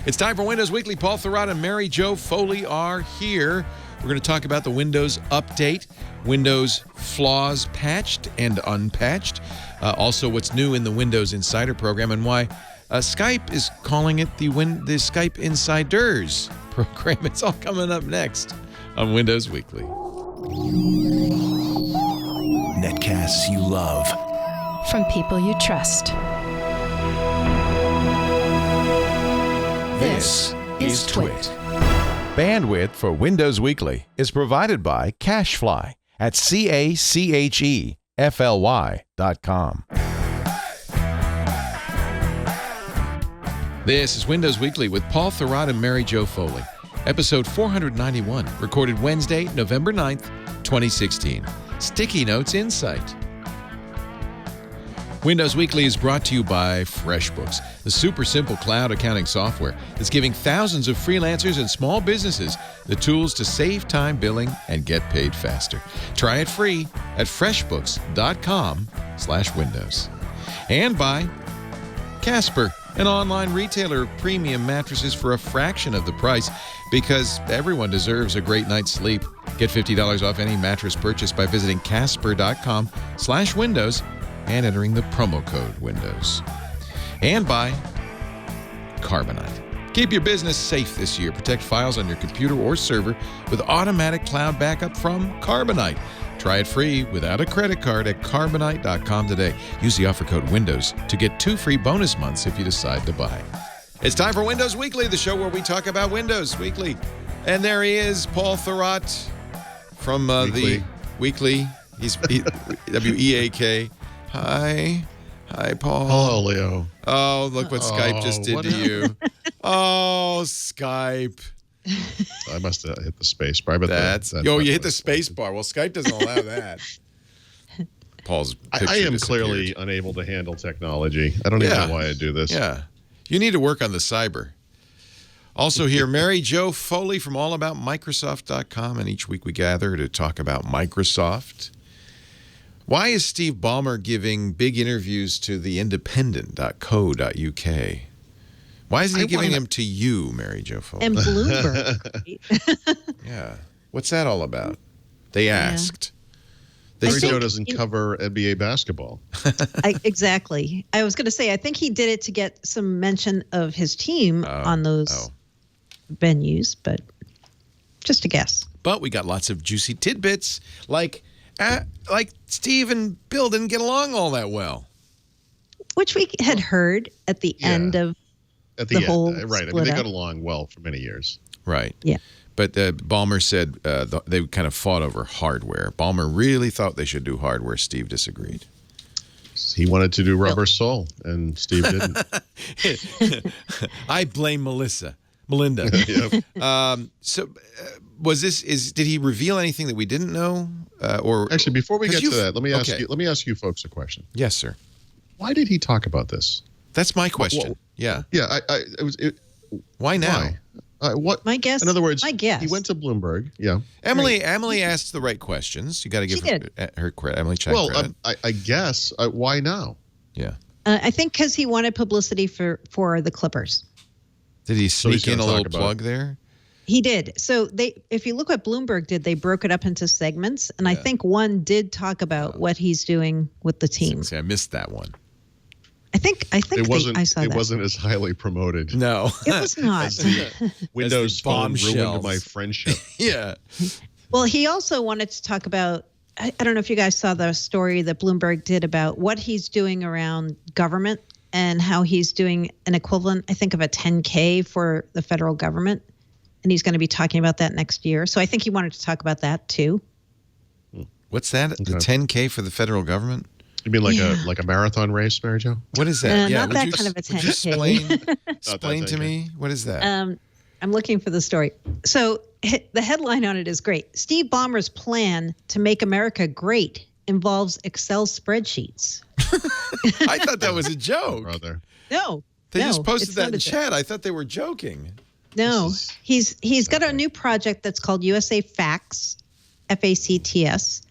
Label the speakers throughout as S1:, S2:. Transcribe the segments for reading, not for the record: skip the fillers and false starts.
S1: It's time for Windows Weekly. Paul Thurrott and Mary Jo Foley are here. We're going to talk about the Windows update, Windows flaws patched and unpatched, also what's new in the Windows Insider Program, and why Skype is calling it the Skype Insiders Program. It's all coming up next on Windows Weekly.
S2: Netcasts you love.
S3: From people you trust.
S1: This is Twit. Bandwidth for Windows Weekly is provided by CacheFly at CacheFly.com. This is Windows Weekly with Paul Thurrott and Mary Jo Foley. Episode 491, recorded Wednesday, November 9th, 2016. Sticky Notes Insight. Windows Weekly is brought to you by FRESHBOOKS, the super simple cloud accounting software that's giving thousands of freelancers and small businesses the tools to save time billing and get paid faster. Try it free at freshbooks.com/windows. And by Casper, an online retailer of premium mattresses for a fraction of the price, because everyone deserves a great night's sleep. Get $50 off any mattress purchase by visiting casper.com/windows and entering the promo code Windows. And by Carbonite. Keep your business safe this year. Protect files on your computer or server with automatic cloud backup from Carbonite. Try it free without a credit card at carbonite.com today. Use the offer code Windows to get 2 free bonus months if you decide to buy. It's time for Windows Weekly, the show where we talk about Windows Weekly. And there he is, Paul Thurrott from the Weekly. He's WEAK. Hi, Paul.
S4: Hello, Leo.
S1: Oh, look what Skype just did to you. Oh, Skype.
S4: I must have hit the space bar.
S1: You hit the space bar. Well, Skype doesn't allow that. Paul's picture
S4: I am clearly unable to handle technology. I don't even know why I do this.
S1: Yeah. You need to work on the cyber. Also here, Mary Jo Foley from allaboutmicrosoft.com, and each week we gather to talk about Microsoft. Why is Steve Ballmer giving big interviews to the independent.co.uk? Why isn't he giving them to you, Mary Jo Foley?
S5: And Bloomberg.
S1: Yeah. What's that all about? They asked.
S4: Mary Jo doesn't cover NBA basketball.
S5: Exactly. I was going to say, I think he did it to get some mention of his team on those venues, but just a guess.
S1: But we got lots of juicy tidbits, like Steve and Bill didn't get along all that well.
S5: Which we had heard at the end of the whole
S4: right. I mean, they got along well for many years.
S1: Right.
S5: Yeah.
S1: But Ballmer said they kind of fought over hardware. Ballmer really thought they should do hardware. Steve disagreed.
S4: He wanted to do Rubber Soul, and Steve didn't.
S1: I blame Melinda.
S4: Yep.
S1: Did he reveal anything that we didn't know? Or
S4: actually, before we get to that, let me ask you folks a question.
S1: Yes, sir.
S4: Why did he talk about this?
S1: That's my question. Yeah.
S4: Why now? What?
S5: My guess.
S4: In other words,
S5: my guess.
S4: He went to Bloomberg. Yeah.
S1: Emily asked the right questions. You got to give her credit. Emily checked credit.
S4: I guess. Why now?
S1: Yeah.
S5: I think because he wanted publicity for the Clippers.
S1: Did he sneak in a little plug there?
S5: He did. So if you look what Bloomberg did, they broke it up into segments, and I think one did talk about what he's doing with the team.
S1: See, I missed that one.
S5: I think I saw that.
S4: It wasn't as highly promoted.
S1: No,
S5: it was not.
S4: As the Windows Phone ruined my friendship.
S1: Yeah.
S5: Well, he also wanted to talk about. I don't know if you guys saw the story that Bloomberg did about what he's doing around government and how he's doing an equivalent, I think, of a 10K for the federal government. And he's going to be talking about that next year. So I think he wanted to talk about that, too.
S1: What's that? Okay. The 10K for the federal government?
S4: You mean like a marathon race, Mary Jo?
S1: What is that?
S5: Not that kind of a 10K.
S1: Explain to me. What is that?
S5: I'm looking for the story. So the headline on it is great. Steve Ballmer's plan to make America great involves Excel spreadsheets.
S1: I thought that was a joke.
S4: Brother.
S5: No.
S1: They just posted that in chat. I thought they were joking.
S5: No, he's got a new project that's called USA Facts, FACTS,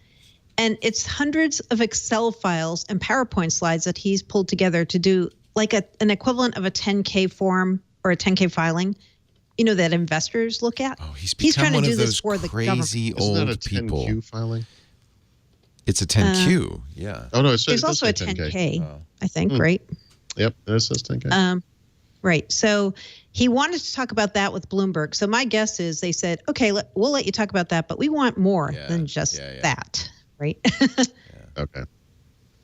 S5: and it's hundreds of Excel files and PowerPoint slides that he's pulled together to do like an equivalent of a 10K form or a 10K filing, that investors look at.
S1: Oh, he's
S5: trying to
S1: one
S5: do
S1: of
S5: this
S1: those
S5: for the
S1: crazy
S5: government.
S4: Isn't that
S1: old
S4: a
S1: people.
S4: 10Q filing?
S1: It's a 10Q, yeah.
S4: Oh, no,
S5: There's also a 10K, I think, right?
S4: Yep, it says 10K.
S5: Right. So he wanted to talk about that with Bloomberg. So my guess is they said, okay, we'll let you talk about that, but we want more than just that, right?
S4: Okay.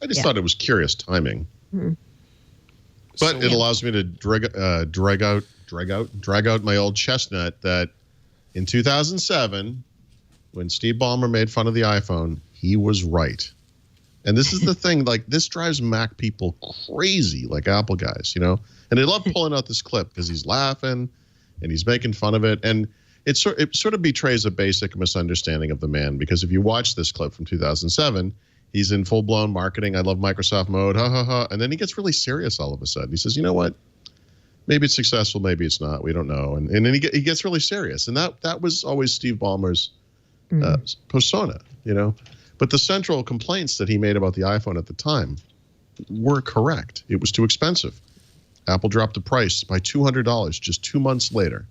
S4: I just thought it was curious timing.
S5: Mm-hmm.
S4: But it allows me to drag out my old chestnut that in 2007, when Steve Ballmer made fun of the iPhone, he was right. And this is the thing, like, this drives Mac people crazy, like Apple guys, And they love pulling out this clip because he's laughing and he's making fun of it. And it sort of betrays a basic misunderstanding of the man, because if you watch this clip from 2007, he's in full-blown marketing, I love Microsoft mode, ha, ha, ha. And then he gets really serious all of a sudden. He says, you know what? Maybe it's successful, maybe it's not. We don't know. And then he gets really serious. And that was always Steve Ballmer's persona, But the central complaints that he made about the iPhone at the time were correct. It was too expensive. Apple dropped the price by $200 just 2 months later.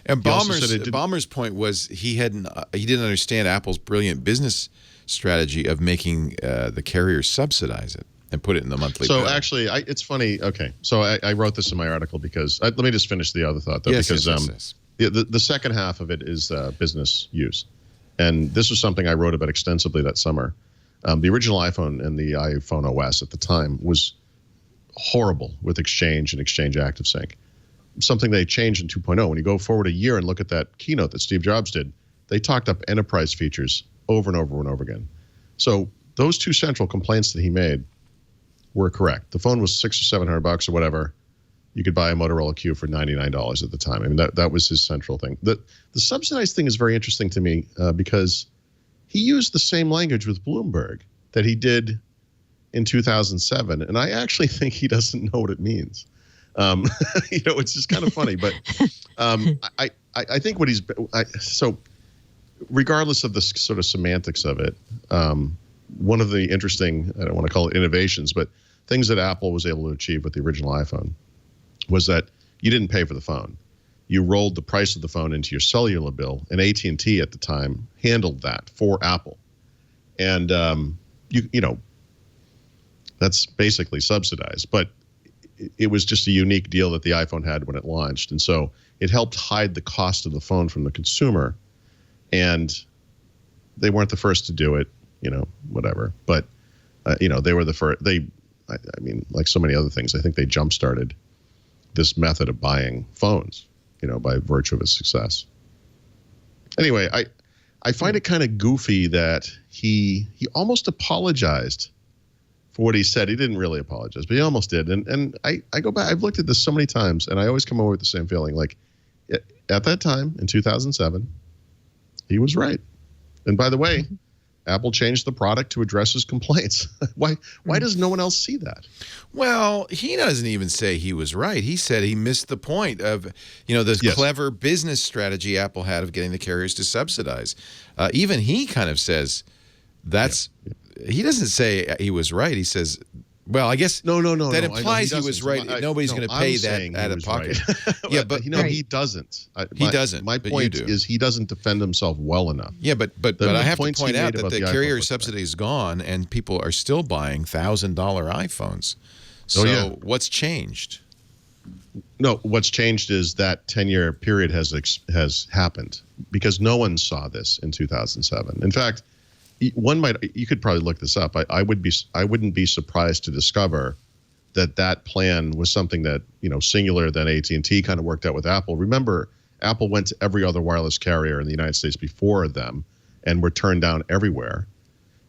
S1: And Ballmer's point was he didn't understand Apple's brilliant business strategy of making the carriers subsidize it and put it in the monthly bill.
S4: So actually, it's funny. Okay, so I wrote this in my article because let me just finish the other thought though,
S1: yes.
S4: The second half of it is business use. And this was something I wrote about extensively that summer. The original iPhone and the iPhone OS at the time was horrible with Exchange and Exchange ActiveSync. Something they changed in 2.0. When you go forward a year and look at that keynote that Steve Jobs did, they talked up enterprise features over and over and over again. So those two central complaints that he made were correct. The phone was $600 or $700 or whatever. You could buy a Motorola Q for $99 at the time. I mean, that was his central thing. The subsidized thing is very interesting to me because he used the same language with Bloomberg that he did in 2007, and I actually think he doesn't know what it means. It's just kind of funny. But I think what so regardless of the sort of semantics of it, one of the interesting, I don't want to call it innovations, but things that Apple was able to achieve with the original iPhone was that you didn't pay for the phone. You rolled the price of the phone into your cellular bill, and AT&T at the time handled that for Apple. And, that's basically subsidized. But it was just a unique deal that the iPhone had when it launched. And so it helped hide the cost of the phone from the consumer. And they weren't the first to do it, whatever. But, they were the first. I mean, like so many other things, I think they jump-started this method of buying phones, by virtue of its success. Anyway, I find it kind of goofy that he almost apologized for what he said. He didn't really apologize, but he almost did. And I go back, I've looked at this so many times, and I always come away with the same feeling. Like, at that time, in 2007, he was right. And by the way, Apple changed the product to address his complaints. Why does no one else see that?
S1: Well, he doesn't even say he was right. He said he missed the point of, the clever business strategy Apple had of getting the carriers to subsidize. Even he kind of says that's he doesn't say he was right. He says, well, I guess
S4: no.
S1: That implies he was right. Nobody's going to pay that out of pocket.
S4: Right.
S1: Yeah, but
S4: he doesn't.
S1: He doesn't.
S4: My point is he doesn't defend himself well enough.
S1: Yeah, but I have to point out that the carrier subsidy is gone, and people are still buying $1,000 iPhones. So what's changed?
S4: No, what's changed is that 10-year period has happened because no one saw this in 2007. In fact, you could probably look this up. I wouldn't be surprised to discover that plan was something that Singular, then AT&T kind of worked out with Apple. Remember, Apple went to every other wireless carrier in the United States before them and were turned down everywhere.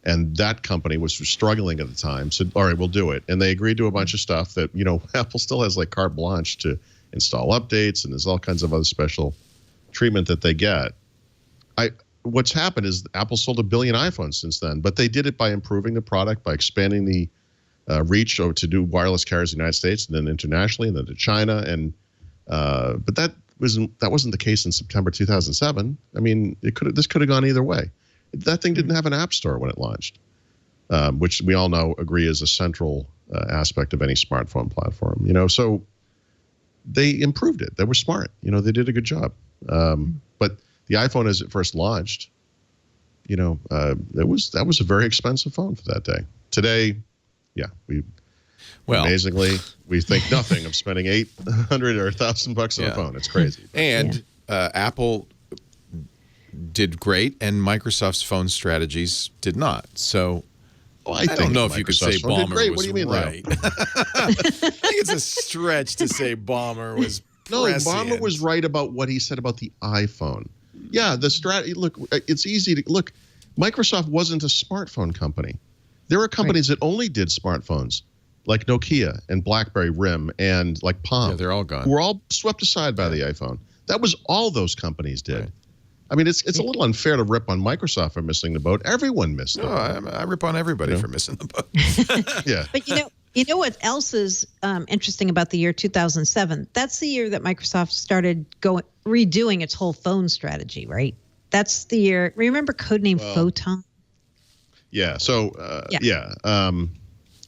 S4: And that company was struggling at the time, said, all right, we'll do it. And they agreed to a bunch of stuff that, Apple still has like carte blanche to install updates, and there's all kinds of other special treatment that they get. What's happened is Apple sold 1 billion iPhones since then, but they did it by improving the product, by expanding the reach to do wireless carriers in the United States and then internationally and then to China. And but that wasn't the case in September 2007. I mean, this could have gone either way. That thing didn't have an app store when it launched, which we all agree is a central aspect of any smartphone platform. So they improved it. They were smart. They did a good job. But the iPhone, as it first launched, that was a very expensive phone for that day. Today, amazingly, we think nothing of spending $800 or $1,000 on a phone. It's crazy.
S1: And Apple did great, and Microsoft's phone strategies did not. So I don't know if you could say Ballmer was right. I think it's a stretch to say Ballmer was prescient.
S4: Ballmer was right about what he said about the iPhone. Yeah, the strategy. Look, it's easy to look. Microsoft wasn't a smartphone company. There are companies that only did smartphones, like Nokia and BlackBerry RIM and like Palm.
S1: Yeah, they're all gone.
S4: Who were all swept aside by the iPhone. That was all those companies did. Right. I mean, it's a little unfair to rip on Microsoft for missing the boat. Everyone missed the boat.
S1: I rip on everybody for missing the boat.
S4: Yeah.
S5: But you know what else is interesting about the year 2007? That's the year that Microsoft started redoing its whole phone strategy, right? That's the year. Remember codename Photon?
S4: Yeah. So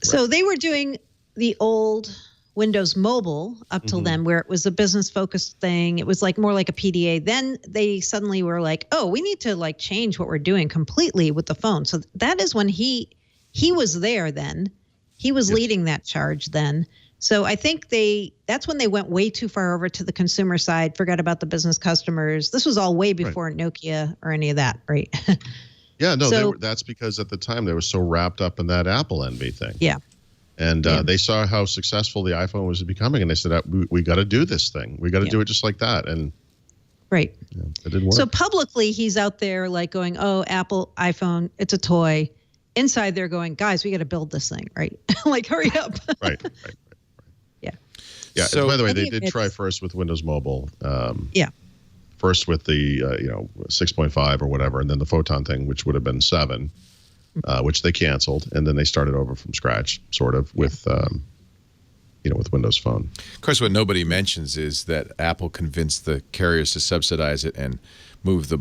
S5: so they were doing the old Windows Mobile up till then, where it was a business-focused thing. It was more like a PDA. Then they suddenly were like, "Oh, we need to change what we're doing completely with the phone." So that is when he was there. Then he was leading that charge. Then, so I think that's when they went way too far over to the consumer side. Forgot about the business customers. This was all way before Nokia or any of that, right?
S4: Yeah, no, that's because at the time they were so wrapped up in that Apple envy thing.
S5: Yeah.
S4: And they saw how successful the iPhone was becoming, and they said, we got to do this thing. We got to do it just like that. And
S5: it
S4: didn't work.
S5: So publicly, he's out there going, "Oh, Apple iPhone, it's a toy." Inside, they're going, "Guys, we got to build this thing, right? Hurry up."
S4: Right.
S5: Yeah.
S4: Yeah. So, by the way, they did try first with Windows Mobile. First with the 6.5 or whatever, and then the Photon thing, which would have been 7. Which they canceled, and then they started over from scratch, sort of, with with Windows Phone.
S1: Of course, what nobody mentions is that Apple convinced the carriers to subsidize it and move the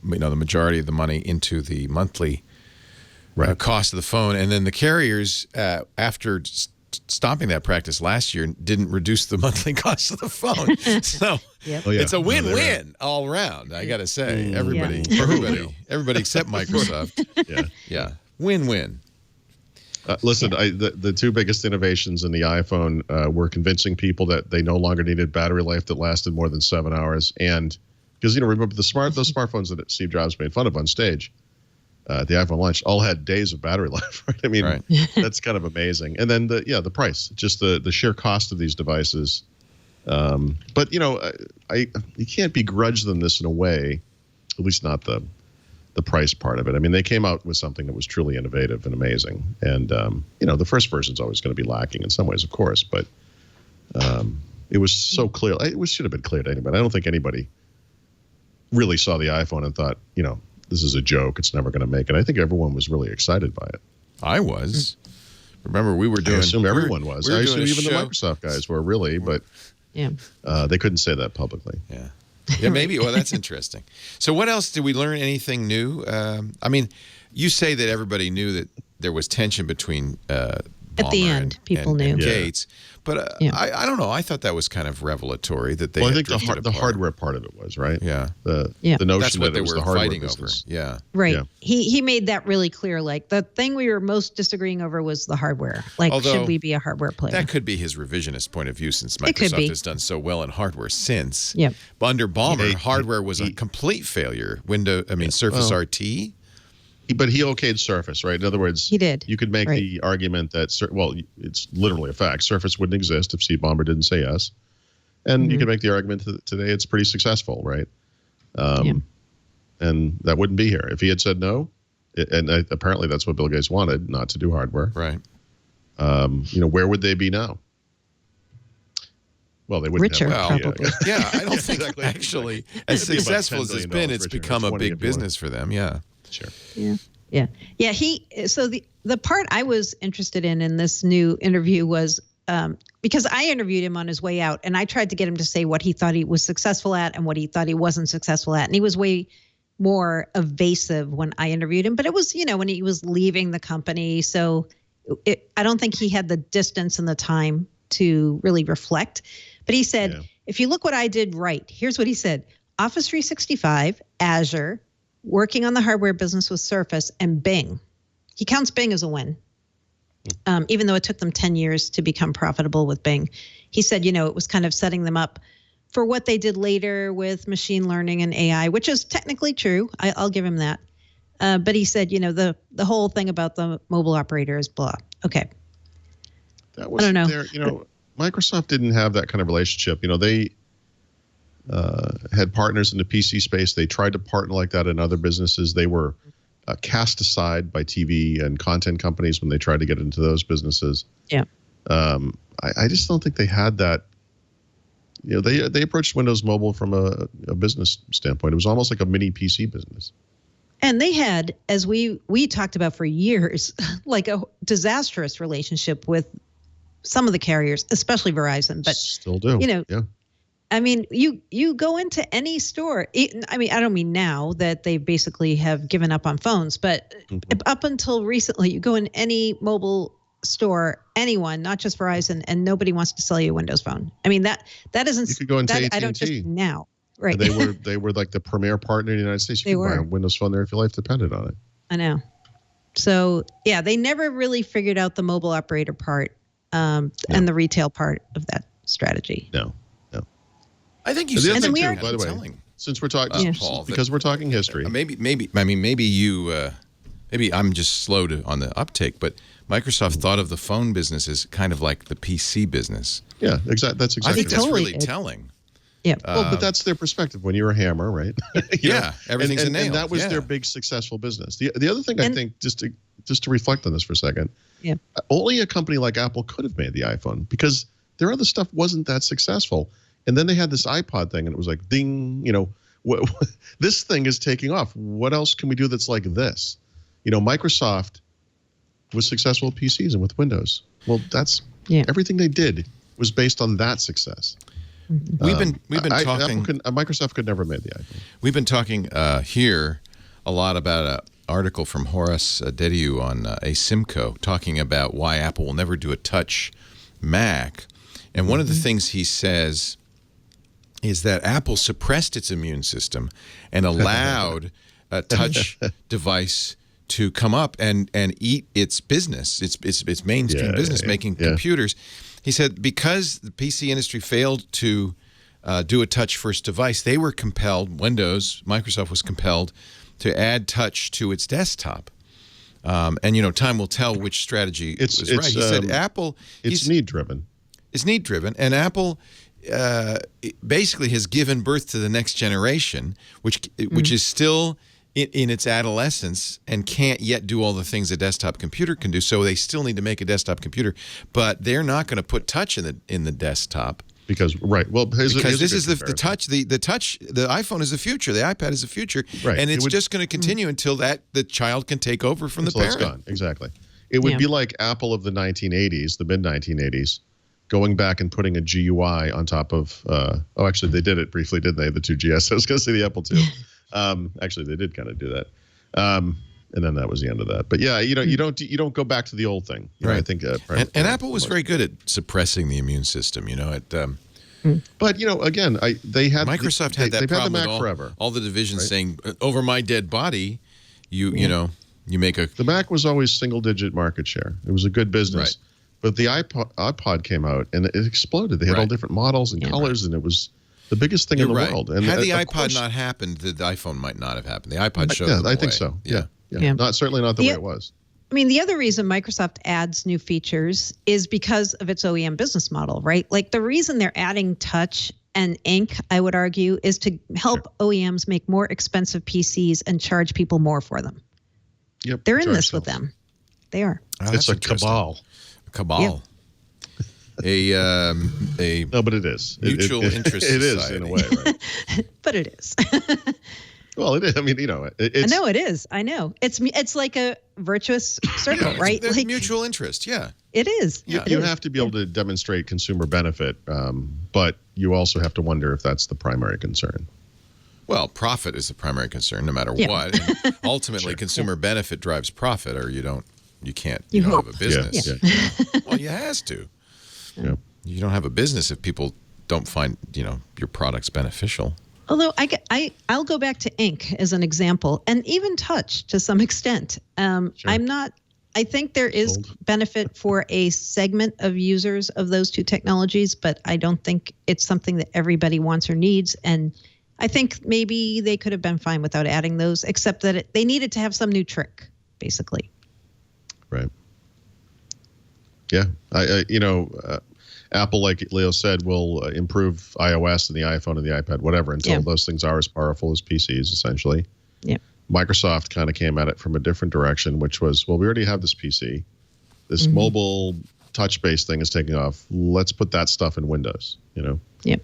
S1: majority of the money into the monthly cost of the phone, and then the carriers, after stopping that practice last year, didn't reduce the monthly cost of the phone. So it's a win-win all around. I got to say, everybody except Microsoft. Yeah, win-win.
S4: Listen, the two biggest innovations in the iPhone were convincing people that they no longer needed battery life that lasted more than 7 hours, and because remember those smartphones that Steve Jobs made fun of on stage. The iPhone launch all had days of battery life, right? I mean, that's kind of amazing. And then the price, just the sheer cost of these devices. But you can't begrudge them this in a way, at least not the price part of it. I mean, they came out with something that was truly innovative and amazing. And the first version's always going to be lacking in some ways, of course, but it was so clear. It should have been clear to anybody. I don't think anybody really saw the iPhone and thought, this is a joke. It's never going to make it. I think everyone was really excited by it.
S1: I was. Remember, we were doing.
S4: I assume everyone was. I assume even the Microsoft guys were really, but they couldn't say that publicly.
S1: Yeah, maybe. Well, that's interesting. So what else? Did we learn anything new? I mean, you say that everybody knew that there was tension between Ballmer
S5: at the end, people knew.
S1: And Gates. But I don't know. I thought that was kind of revelatory that they.
S4: Well, I think the hardware part of it was right.
S1: Yeah.
S4: The notion
S1: that's what
S4: that
S1: they
S4: it was
S1: were
S4: the hardware
S1: fighting
S4: business.
S1: over. Yeah.
S5: Right.
S4: Yeah.
S5: He made that really clear. The thing we were most disagreeing over was the hardware.
S1: Although,
S5: should we be a hardware player?
S1: That could be his revisionist point of view, since Microsoft has done so well in hardware since.
S5: Yeah.
S1: But under Ballmer, hardware was a complete failure. Surface RT.
S4: But he okayed Surface, right? In other words,
S5: he did.
S4: You could make the argument that, it's literally a fact. Surface wouldn't exist if Steve Ballmer didn't say yes. And you could make the argument that today it's pretty successful, right? And that wouldn't be here. If he had said no, and apparently that's what Bill Gates wanted, not to do hardware.
S1: Right.
S4: Where would they be now? Well, they wouldn't
S5: richer,
S4: have
S5: probably.
S1: I don't think actually, as successful as it's been, it's become a big business for them. Yeah.
S4: Sure.
S5: Yeah. So the part I was interested in this new interview was because I interviewed him on his way out, and I tried to get him to say what he thought he was successful at and what he thought he wasn't successful at, and he was way more evasive when I interviewed him. But it was, when he was leaving the company, so I don't think he had the distance and the time to really reflect. But he said, if you look what I did right, here's what he said. Office 365, Azure, working on the hardware business with Surface, and Bing. He counts Bing as a win, even though it took them 10 years to become profitable with Bing. He said, it was kind of setting them up for what they did later with machine learning and AI, which is technically true. I'll give him that. But he said, the whole thing about the mobile operator is blah. Okay.
S4: That was, I don't know. Microsoft didn't have that kind of relationship. They had partners in the PC space. They tried to partner like that in other businesses. They were cast aside by TV and content companies when they tried to get into those businesses.
S5: Yeah.
S4: I just don't think they had that. They approached Windows Mobile from a business standpoint. It was almost like a mini PC business.
S5: And they had, as we talked about for years, like a disastrous relationship with some of the carriers, especially Verizon. But
S4: still do. Yeah.
S5: I mean, you go into any store. I mean, I don't mean now that they basically have given up on phones, but up until recently, you go in any mobile store, anyone, not just Verizon, and nobody wants to sell you a Windows phone. I mean, that isn't.
S4: You could go into AT&T.
S5: I don't just now, right?
S4: They were like the premier partner in the United States. You could buy a Windows phone there if your life depended on it.
S5: I know. So yeah, they never really figured out the mobile operator part and the retail part of that strategy.
S4: No.
S1: I think you said
S4: something too, by the way. Since we're talking, Paul, because we're talking history.
S1: Maybe I'm just slow on the uptake, but Microsoft thought of the phone business as kind of like the PC business.
S4: Yeah, exactly. That's exactly.
S1: I think that's really telling.
S5: Yeah.
S4: Well, but that's their perspective. When you're a hammer, right?
S1: Everything's a nail.
S4: And that was their big successful business. The other thing I think, just to reflect on this for a second, only a company like Apple could have made the iPhone because their other stuff wasn't that successful. And then they had this iPod thing, and it was like, ding, this thing is taking off. What else can we do that's like this? Microsoft was successful with PCs and with Windows. Well, that's everything they did was based on that success.
S1: We've been talking.
S4: Microsoft could never have made the iPhone.
S1: We've been talking here a lot about an article from Horace Dediu on Asimco talking about why Apple will never do a touch Mac. And one of the things he says is that Apple suppressed its immune system and allowed a touch device to come up and eat its business, its mainstream business, making computers. He said because the PC industry failed to do a touch-first device, they were compelled, Microsoft was compelled to add touch to its desktop. And, time will tell which strategy was right. He said Apple...
S4: It's need-driven.
S1: It's need-driven, and Apple basically has given birth to the next generation, which is still in its adolescence and can't yet do all the things a desktop computer can do. So they still need to make a desktop computer, but they're not going to put touch in the desktop.
S4: Because this is the touch. The iPhone is the future. The iPad is the future, and it's just going to continue until the child can take over from the parent. It's gone. Exactly. It would be like Apple of the 1980s, the mid 1980s. Going back and putting a GUI on top of, actually they did it briefly, didn't they? The 2GS. I was going to say the Apple II. Actually, they did kind of do that, and then that was the end of that. But yeah, you don't go back to the old thing. I think.
S1: And Apple was very good at suppressing the immune system.
S4: But again, they had
S1: Microsoft had that problem
S4: had the Mac
S1: with
S4: forever.
S1: All the divisions saying over my dead body, you make a.
S4: The Mac was always single-digit market share. It was a good business. Right. But the iPod came out and it exploded. They had all different models and colors, and it was the biggest thing in the world. And
S1: had the iPod not happened, the iPhone might not have happened. The iPod showed them the
S4: I think so. Yeah. Certainly not the way it was.
S5: I mean, the other reason Microsoft adds new features is because of its OEM business model, right? Like the reason they're adding touch and ink, I would argue, is to help OEMs make more expensive PCs and charge people more for them.
S4: Yep.
S5: They're in this with them. They are.
S4: Oh, it's a cabal.
S1: Cabal. Yeah.
S4: No, but it is.
S1: Mutual interest
S4: It
S1: society.
S4: is in a way, right?
S5: But it is.
S4: Well, it is. I mean, it's.
S5: I know it is. I know. It's like a virtuous circle, right?
S1: There's
S5: like
S1: mutual interest, yeah.
S5: It is.
S4: You have to be able to demonstrate consumer benefit, but you also have to wonder if that's the primary concern.
S1: Well, profit is the primary concern, no matter what. And ultimately, consumer benefit drives profit, or you don't have a business.
S5: Yeah.
S1: Well, you has to.
S4: Yeah.
S1: You don't have a business if people don't find your products beneficial.
S5: Although I'll go back to ink as an example, and even touch to some extent.
S4: Sure.
S5: I think there is benefit for a segment of users of those two technologies, but I don't think it's something that everybody wants or needs. And I think maybe they could have been fine without adding those, except that they needed to have some new trick, basically.
S4: Right. Yeah. Apple, like Leo said, will improve iOS and the iPhone and the iPad, whatever, until those things are as powerful as PCs, essentially.
S5: Yeah.
S4: Microsoft kind of came at it from a different direction, which was, well, we already have this PC. This mobile touch-based thing is taking off. Let's put that stuff in Windows,
S5: Yep.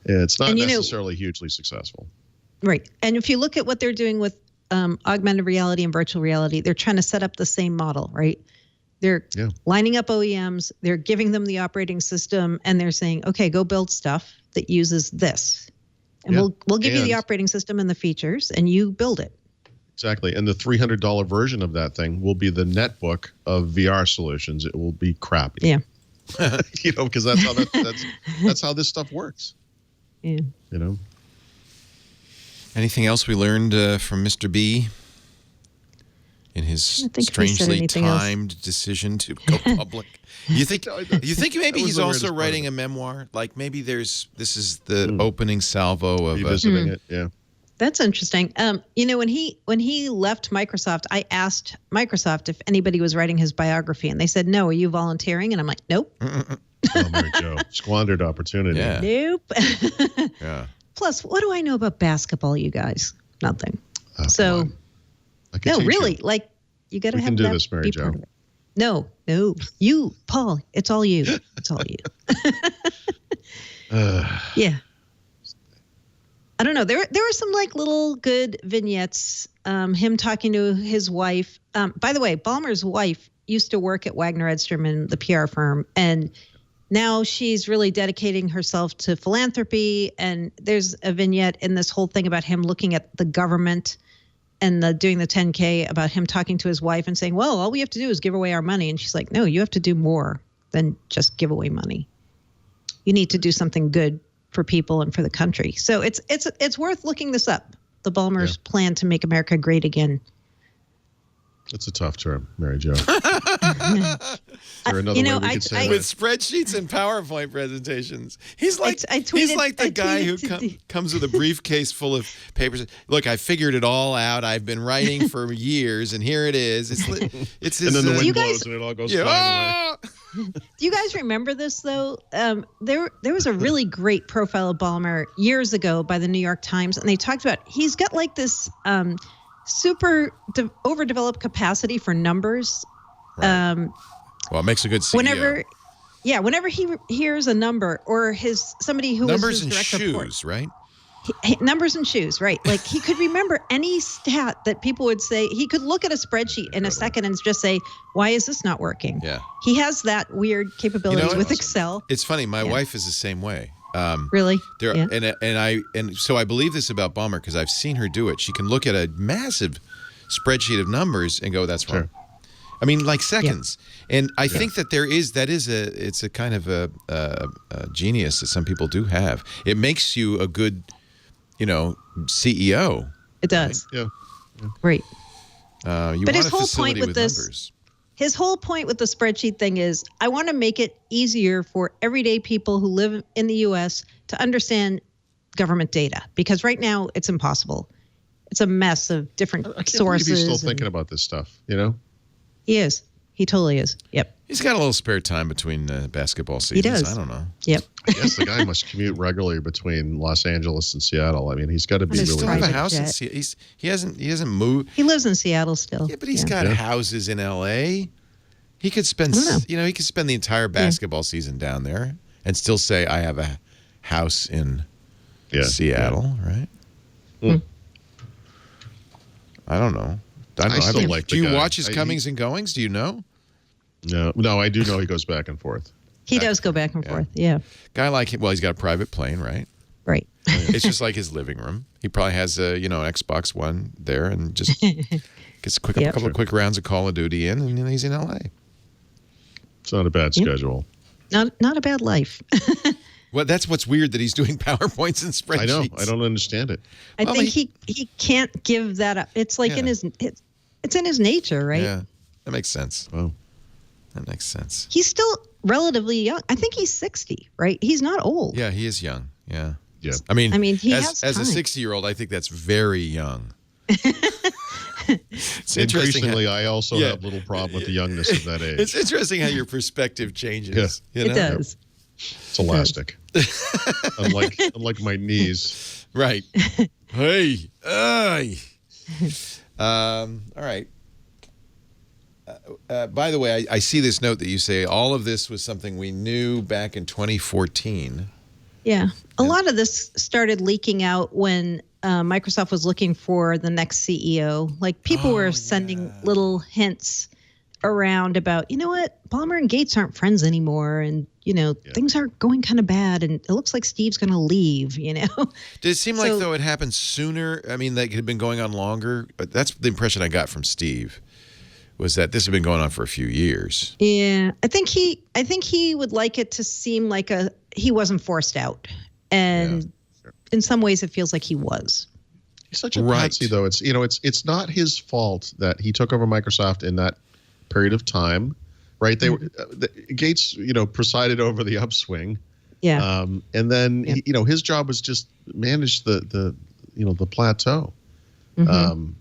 S4: It's not necessarily hugely successful.
S5: Right. And if you look at what they're doing with augmented reality and virtual reality, they're trying to set up the same model, right? They're lining up OEMs, they're giving them the operating system, and they're saying, okay, go build stuff that uses this. And we'll give you the operating system and the features, and you build it.
S4: Exactly. And the $300 version of that thing will be the netbook of VR solutions. It will be crappy.
S5: Yeah.
S4: Because that's how this stuff works.
S5: Yeah.
S1: Anything else we learned from Mr. B in his strangely timed decision to go public? You think maybe he's also writing a memoir? Like maybe this is the opening salvo of
S4: revisiting it. Yeah.
S5: That's interesting. When he left Microsoft, I asked Microsoft if anybody was writing his biography, and they said, no, are you volunteering? And I'm like, nope.
S4: Oh, Mary Jo. Squandered opportunity.
S1: Yeah.
S5: Nope.
S1: Yeah.
S5: Plus, what do I know about basketball, you guys? Nothing.
S4: No,
S5: really. Like, you got to have that. We can do this,
S4: Mary Jo.
S5: No. You, Paul, it's all you. It's all you. Yeah. I don't know. There were some little good vignettes. Him talking to his wife. By the way, Ballmer's wife used to work at Wagner Edstrom in the PR firm, and now she's really dedicating herself to philanthropy. And there's a vignette in this whole thing about him looking at the government and doing the 10K, about him talking to his wife and saying, well, all we have to do is give away our money. And she's like, no, you have to do more than just give away money. You need to do something good for people and for the country. So it's worth looking this up. The Ballmer's plan to make America great again.
S4: It's a tough term, Mary Jo. Is there another way we could say
S1: with spreadsheets and PowerPoint presentations? He's like the guy who comes with a briefcase full of papers. Look, I figured it all out. I've been writing for years, and here it is. It's his,
S4: and then the wind blows and it all goes flying away.
S5: Do you guys remember this, though? There was a really great profile of Ballmer years ago by the New York Times, and they talked about he's got this super overdeveloped capacity for numbers.
S1: Right. Well, it makes a good CEO.
S5: Whenever he hears a number or somebody who
S1: numbers
S5: was his direct
S1: shoes,
S5: report,
S1: right?
S5: Numbers and shoes, right? Like he could remember any stat that people would say. He could look at a spreadsheet in a second and just say, "Why is this not working?"
S1: Yeah,
S5: he has that weird capability with Excel.
S1: It's funny. My wife is the same way.
S5: Really?
S1: And so I believe this about Ballmer because I've seen her do it. She can look at a massive spreadsheet of numbers and go, "That's wrong." I mean, like seconds. Yeah. And I think that it's a kind of a genius that some people do have. It makes you a good, CEO.
S5: It does.
S4: Right? Yeah.
S5: Right.
S1: But his whole point with this. Numbers.
S5: His whole point with the spreadsheet thing is, I want to make it easier for everyday people who live in the U.S. to understand government data, because right now it's impossible. It's a mess of different sources.
S4: He's still thinking about this stuff,
S5: He is. He totally is. Yep.
S1: He's got a little spare time between basketball seasons.
S5: He does.
S1: I don't know.
S5: Yep.
S4: I guess the guy must commute regularly between Los Angeles and Seattle. I mean, he's got to be really.
S1: He still have a house in Seattle. He hasn't moved.
S5: He lives in Seattle still.
S1: Yeah, but he's got houses in L.A. He could spend, he could spend the entire basketball season down there and still say, "I have a house in Seattle," right?
S4: Mm.
S1: I don't know.
S4: I still like the guy.
S1: Do you watch his comings and goings? Do you know?
S4: No, I do know he goes back and forth.
S5: He does go back and forth,
S1: Guy like him, well, he's got a private plane, right?
S5: Right.
S1: It's just like his living room. He probably has an Xbox One there and just gets a couple of quick rounds of Call of Duty in, and then he's in L.A.
S4: It's not a bad schedule.
S5: Not a bad life.
S1: Well, that's what's weird that he's doing PowerPoints and spreadsheets.
S4: I know. I don't understand it.
S5: I think he can't give that up. It's like it's in his nature, right?
S1: Yeah, that makes sense.
S4: Oh,
S1: that makes sense.
S5: He's still relatively young. I think he's 60, right? He's not old.
S1: Yeah, he is young. Yeah.
S4: Yeah.
S1: I mean,
S5: he
S1: as a
S5: time.
S1: 60-year-old, I think that's very young. It's interesting.
S4: Increasingly, I also have little problem with the youngness of that age.
S1: It's interesting how your perspective changes.
S4: Yeah.
S1: You know?
S5: It does.
S4: It's elastic. unlike my knees.
S1: Right. Hey. All right. By the way, I see this note that you say all of this was something we knew back in 2014.
S5: Yeah. A lot of this started leaking out when Microsoft was looking for the next CEO. Like people were sending little hints around about, you know what, Ballmer and Gates aren't friends anymore. And, things are going kind of bad. And it looks like Steve's going to leave, Did
S1: it seem like, though, it happened sooner? I mean, like it had been going on longer. But that's the impression I got from Steve, was that this had been going on for a few years.
S5: Yeah. I think he would like it to seem like he wasn't forced out. And in some ways it feels like he was.
S4: He's such a patsy, though. It's not his fault that he took over Microsoft in that period of time, right? They were Gates, presided over the upswing.
S5: Yeah.
S4: And then his job was just manage the plateau.
S5: Mm-hmm.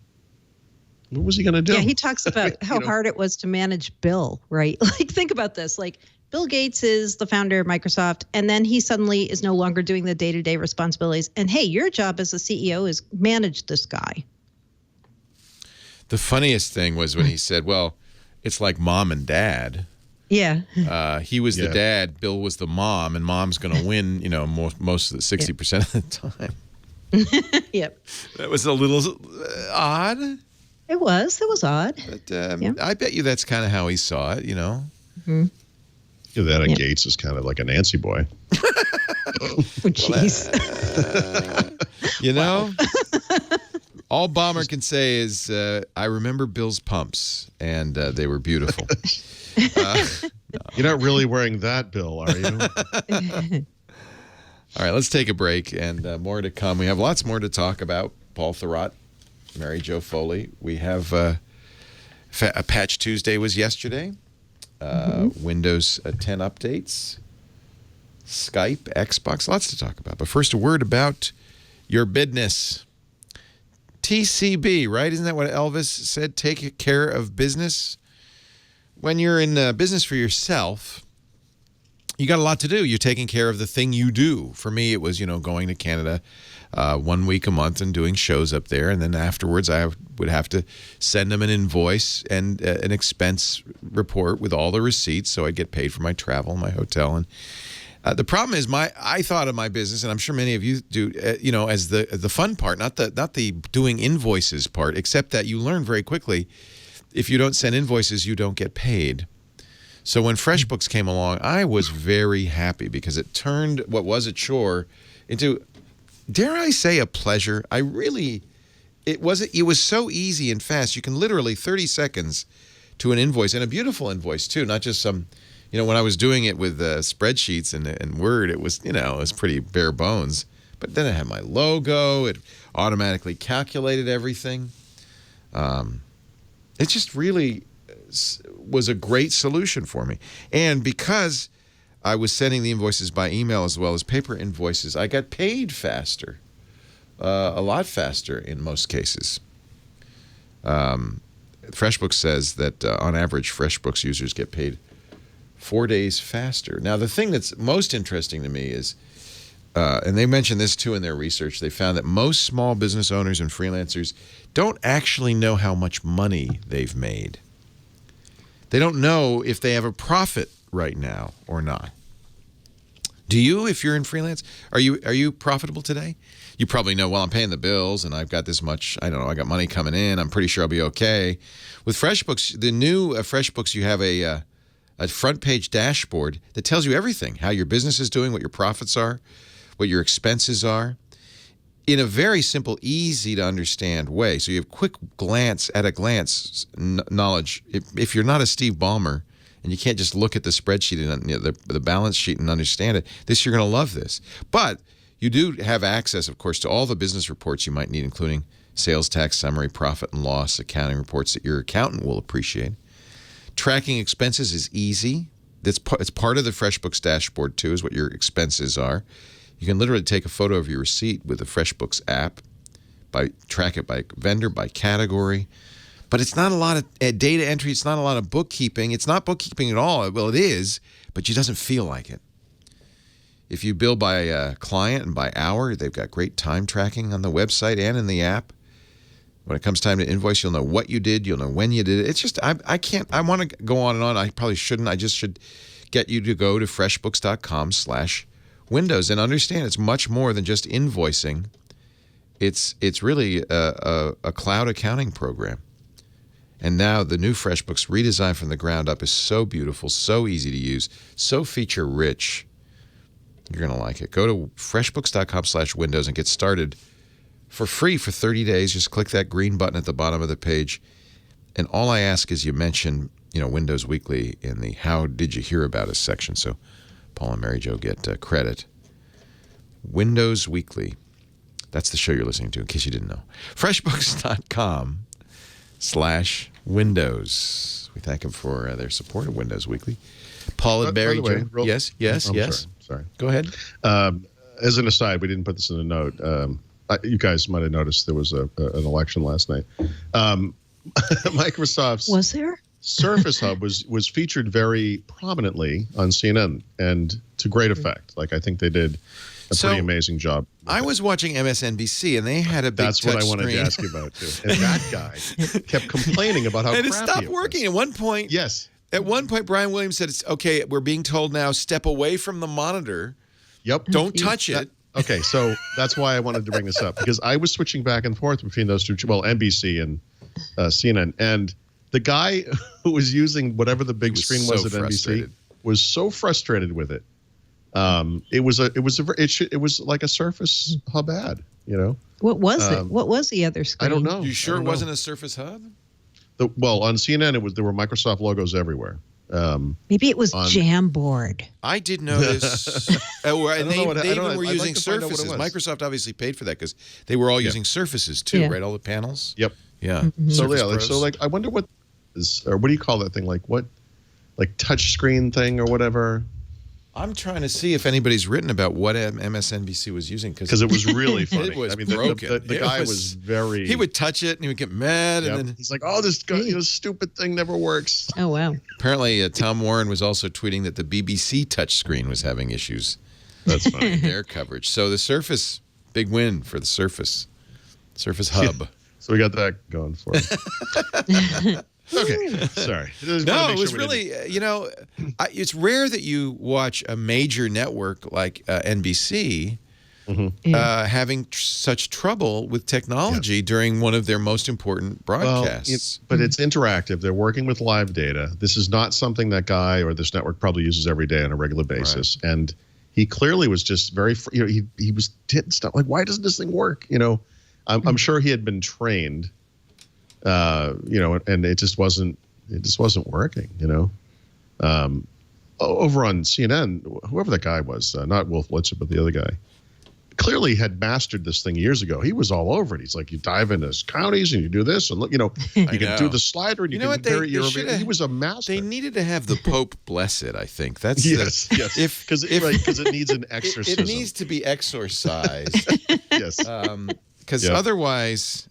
S4: What was he going to do?
S5: Yeah, he talks about how hard it was to manage Bill, right? Like, think about this. Like, Bill Gates is the founder of Microsoft, and then he suddenly is no longer doing the day-to-day responsibilities. And, hey, your job as a CEO is manage this guy.
S1: The funniest thing was when he said, well, it's like mom and dad.
S5: Yeah.
S1: He was the dad, Bill was the mom, and mom's going to win, most of the 60% of the time.
S5: Yep.
S1: That was a little odd.
S5: It was odd.
S1: But I bet you that's kind of how he saw it,
S5: Mm-hmm.
S4: That Gates is kind of like a Nancy boy.
S5: Oh, jeez.
S1: All Ballmer can say is, I remember Bill's pumps, and they were beautiful.
S4: You're not really wearing that, Bill, are you?
S1: All right, let's take a break, and more to come. We have lots more to talk about. Paul Thurrott, Mary Jo Foley. We have a Patch Tuesday was yesterday. Windows 10 updates, Skype, Xbox, lots to talk about. But first, a word about your business. TCB, right? Isn't that what Elvis said? Take care of business. When you're in business for yourself, you got a lot to do. You're taking care of the thing you do. For me, it was, going to Canada 1 week a month and doing shows up there. And then afterwards, I would have to send them an invoice and an expense report with all the receipts. So I'd get paid for my travel, my hotel. And the problem is I thought of my business, and I'm sure many of you do, as the fun part, not the doing invoices part, except that you learn very quickly, if you don't send invoices, you don't get paid. So when FRESHBOOKS came along, I was very happy because it turned what was a chore into, dare I say, a pleasure. It was so easy and fast. You can literally 30 seconds to an invoice, and a beautiful invoice too, not just some, when I was doing it with spreadsheets and Word, it was, it was pretty bare bones. But then it had my logo. It automatically calculated everything. It just really was a great solution for me. And because I was sending the invoices by email as well as paper invoices, I got paid faster, a lot faster in most cases. FreshBooks says that on average, FreshBooks users get paid 4 days faster. Now, the thing that's most interesting to me is, and they mentioned this too in their research, they found that most small business owners and freelancers don't actually know how much money they've made. They don't know if they have a profit right now or not. Do you, if you're in freelance? Are you profitable today? You probably know, well, I'm paying the bills and I've got this much, I don't know, I got money coming in. I'm pretty sure I'll be okay. With FreshBooks, the new FreshBooks, you have a front page dashboard that tells you everything, how your business is doing, what your profits are, what your expenses are, in a very simple, easy to understand way. So you have quick glance, at a glance knowledge. If you're not a Steve Ballmer and you can't just look at the spreadsheet and the balance sheet and understand it. You're going to love this. But you do have access, of course, to all the business reports you might need, including sales tax summary, profit and loss, accounting reports that your accountant will appreciate. Tracking expenses is easy. It's part of the FreshBooks dashboard, too, is what your expenses are. You can literally take a photo of your receipt with the FreshBooks app, track it by vendor, by category. But it's not a lot of data entry. It's not a lot of bookkeeping. It's not bookkeeping at all. Well, it is, but it doesn't feel like it. If you bill by client and by hour, they've got great time tracking on the website and in the app. When it comes time to invoice, you'll know what you did. You'll know when you did it. It's just, I can't, I want to go on and on. I probably shouldn't. I just should get you to go to freshbooks.com/windows and understand it's much more than just invoicing. It's really a cloud accounting program. And now the new FreshBooks, redesigned from the ground up, is so beautiful, so easy to use, so feature rich. You're going to like it. Go to freshbooks.com/windows and get started for free for 30 days. Just click that green button at the bottom of the page. And all I ask is you mention, Windows Weekly in the How Did You Hear About Us section. So Paul and Mary Jo get credit. Windows Weekly. That's the show you're listening to, in case you didn't know. freshbooks.com/windows. We thank them for their support of Windows Weekly. Paul and Mary Jo. Yes.
S4: Sorry.
S1: Go ahead.
S4: As an aside, we didn't put this in a note. You guys might have noticed there was an election last night. Microsoft's
S5: was there?
S4: Surface Hub was featured very prominently on CNN, and to great effect. Like, I think they did a pretty amazing job.
S1: I was watching MSNBC, and they had a big touch screen.
S4: That's what I wanted to ask you about, too. And that guy kept complaining about how crappy it was.
S1: And it stopped working at one point.
S4: Yes.
S1: At one point, Brian Williams said, "It's okay, we're being told now, step away from the monitor.
S4: Yep.
S1: Don't touch it."
S4: Okay, so that's why I wanted to bring this up, because I was switching back and forth between those two, well, NBC and CNN, and the guy who was using whatever the big screen was at NBC was so frustrated with it. It was like a Surface Hub ad,
S5: What was it? What was the other screen?
S4: I don't know.
S1: You sure it wasn't a Surface Hub?
S4: Well, on CNN, there were Microsoft logos everywhere.
S5: Maybe it was Jamboard.
S1: I did notice. They even were using Surfaces.
S4: Microsoft
S1: obviously paid for that because they were all using Surfaces too, right? All the panels.
S4: Yep.
S1: Yeah.
S5: Mm-hmm.
S4: So I wonder what is, or what do you call that thing? Like touch screen thing or whatever.
S1: I'm trying to see if anybody's written about what MSNBC was using
S4: because it was really funny.
S1: It was broken.
S4: The guy was very.
S1: He would touch it and he would get mad, and then
S4: he's like, "Oh, this stupid thing never works."
S5: Oh wow!
S1: Apparently, Tom Warren was also tweeting that the BBC touchscreen was having issues.
S4: That's funny.
S1: In their coverage. So the Surface, big win for the Surface Hub.
S4: So we got that going for us. Okay, sorry.
S1: No, it was really, it's rare that you watch a major network like NBC having such trouble with technology during one of their most important broadcasts.
S4: But it's interactive. They're working with live data. This is not something that guy or this network probably uses every day on a regular basis. Right. And he clearly was just very, he was hitting stuff like, why doesn't this thing work? I'm sure he had been trained. And it just wasn't working, over on CNN, whoever that guy was, not Wolf Blitzer, but the other guy, clearly had mastered this thing years ago. He was all over it. He's like, you dive into counties and you do this and look, you can do the slider and you can compare it year-over-year. He was a master.
S1: They needed to have the Pope bless it, I think. That's
S4: yes. Because it needs an exorcism.
S1: It needs to be exorcised.
S4: Yes.
S1: Because otherwise,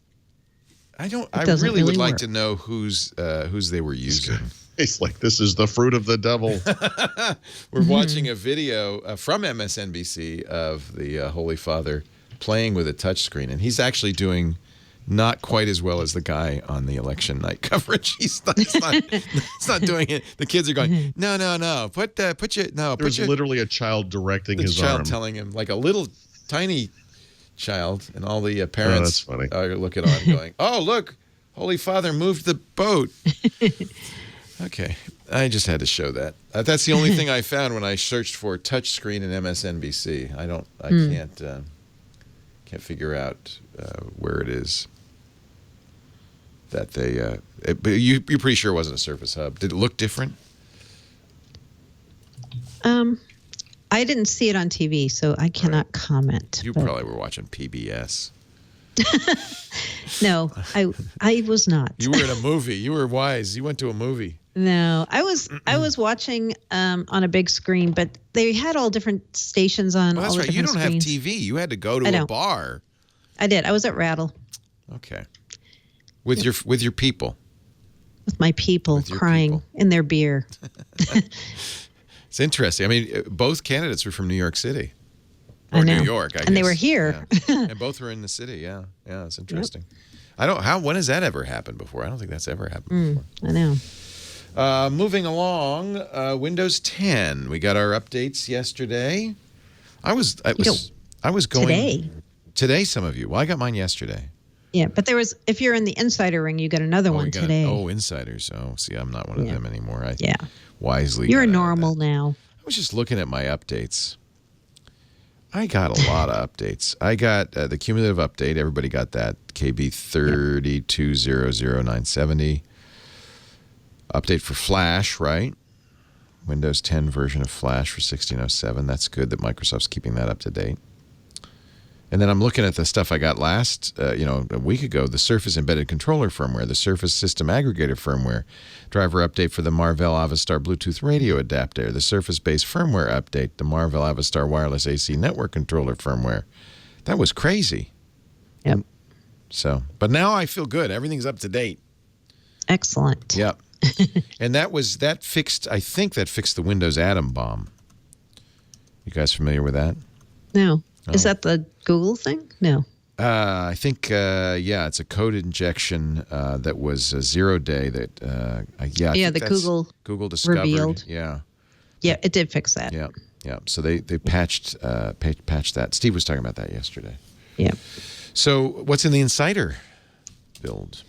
S1: I really would like to know whose they were using.
S4: It's like, this is the fruit of the devil.
S1: We're watching a video from MSNBC of the Holy Father playing with a touchscreen, and he's actually doing not quite as well as the guy on the election night coverage. He's not doing it. The kids are going, no, There's
S4: literally a child directing his arm.
S1: The child telling him, like a little tiny child, and all the parents are looking on going, oh, look, Holy Father moved the boat. Okay, I just had to show that. That's the only thing I found when I searched for touchscreen in MSNBC. I can't figure out where it is that they. But you're pretty sure it wasn't a Surface Hub. Did it look different?
S5: I didn't see it on TV, so I cannot comment.
S1: You probably were watching PBS.
S5: No, I was not.
S1: You were in a movie. You were wise. You went to a movie.
S5: No, I was watching on a big screen, but they had all different stations on.
S1: Well, that's
S5: all the
S1: right. You
S5: different
S1: don't
S5: screens.
S1: have TV. You had to go to a bar.
S5: I did. I was at Rattle.
S1: Okay. With your people.
S5: With my people crying in their beer.
S1: It's interesting. I mean, both candidates were from New York City.
S5: I know.
S1: New York, I guess.
S5: And they were here.
S1: Yeah. And both were in the city. Yeah. Yeah, it's interesting. Yep. When has that ever happened before? I don't think that's ever happened before.
S5: I know.
S1: Moving along, Windows 10. We got our updates yesterday. I was going today. Some of you. Well, I got mine yesterday.
S5: Yeah, but if you're in the insider ring, you got another one today.
S1: Insiders. Oh, see, I'm not one of them anymore. Wisely.
S5: You're normal now.
S1: I was just looking at my updates. I got a lot of updates. I got the cumulative update. Everybody got that. KB 3200970. Update for Flash, right? Windows 10 version of Flash for 1607. That's good that Microsoft's keeping that up to date. And then I'm looking at the stuff I got last, a week ago, the Surface Embedded Controller firmware, the Surface System Aggregator firmware, driver update for the Marvell Avastar Bluetooth radio adapter, the Surface-based firmware update, the Marvell Avastar Wireless AC Network Controller firmware. That was crazy.
S5: Yep.
S1: So, but now I feel good. Everything's up to date.
S5: Excellent.
S1: Yep. And I think that fixed the Windows atom bomb. You guys familiar with that?
S5: No. Is that the Google thing? No.
S1: I think, it's a code injection that was a 0-day that, Google discovered.
S5: Revealed.
S1: Yeah.
S5: Yeah, it did fix that.
S1: Yeah, yeah. So they patched that. Steve was talking about that yesterday.
S5: Yeah.
S1: So what's in the Insider build?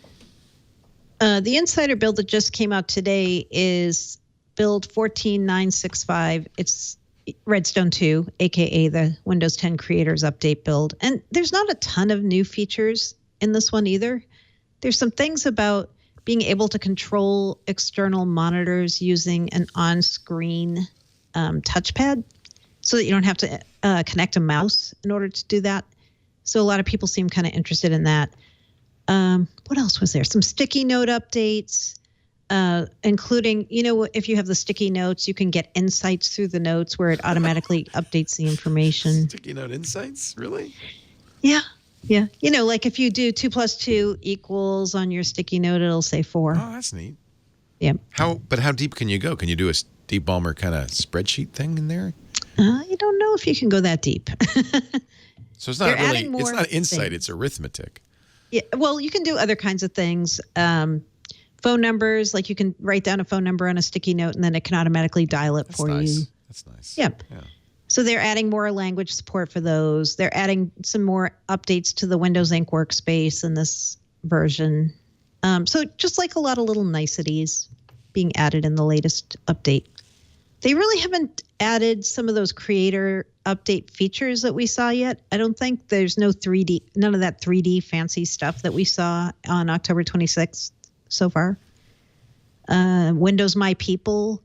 S5: The Insider build that just came out today is build 14965. It's Redstone 2, a.k.a. the Windows 10 Creators Update build. And there's not a ton of new features in this one either. There's some things about being able to control external monitors using an on-screen touchpad so that you don't have to connect a mouse in order to do that. So a lot of people seem kind of interested in that. What else was there? Some sticky note updates. Including, if you have the sticky notes, you can get insights through the notes where it automatically updates the information.
S1: Sticky note insights? Really?
S5: Yeah. Yeah. Like if you do 2 + 2 = on your sticky note, it'll say 4.
S1: Oh, that's neat.
S5: Yeah.
S1: How deep can you go? Can you do a Steve Ballmer kind of spreadsheet thing in there?
S5: I don't know if you can go that deep.
S1: So it's not really, it's not insight, it's arithmetic.
S5: Yeah. Well, you can do other kinds of things. Phone numbers, like you can write down a phone number on a sticky note and then it can automatically dial it for you.
S1: That's nice.
S5: Yep. Yeah. So they're adding more language support for those. They're adding some more updates to the Windows Ink workspace in this version. So just like a lot of little niceties being added in the latest update. They really haven't added some of those creator update features that we saw yet. I don't think there's none of that 3D fancy stuff that we saw on October 26th. So far. Windows My People,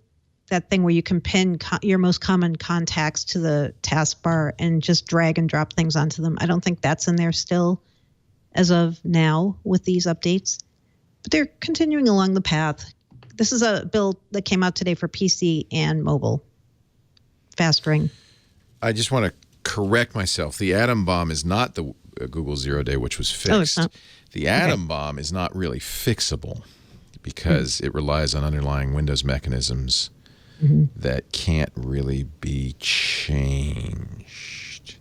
S5: that thing where you can pin your most common contacts to the taskbar and just drag and drop things onto them. I don't think that's in there still as of now with these updates. But they're continuing along the path. This is a build that came out today for PC and mobile. Fast ring.
S1: I just want to correct myself. The atom bomb is not the Google 0-day, which was fixed.
S5: Oh, it's not.
S1: The atom bomb is not really fixable because it relies on underlying Windows mechanisms that can't really be changed.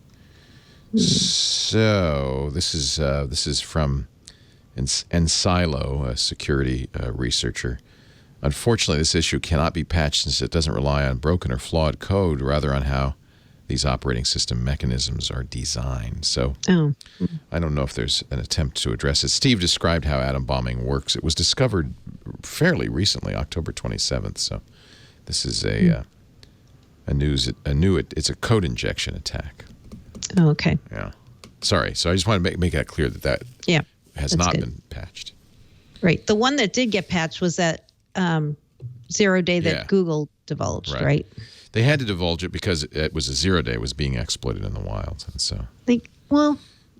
S1: So this is from Ensilo, a security researcher. Unfortunately, this issue cannot be patched since it doesn't rely on broken or flawed code, rather on how these operating system mechanisms are designed. So I don't know if there's an attempt to address it. Steve described how atom bombing works. It was discovered fairly recently, October 27th. So this is it's a code injection attack.
S5: Oh, okay.
S1: Yeah. Sorry. So I just want to make that clear that has not been patched.
S5: Right. The one that did get patched was that 0-day that Google divulged, right?
S1: They had to divulge it because it was a 0-day. It was being exploited in the wild. And so,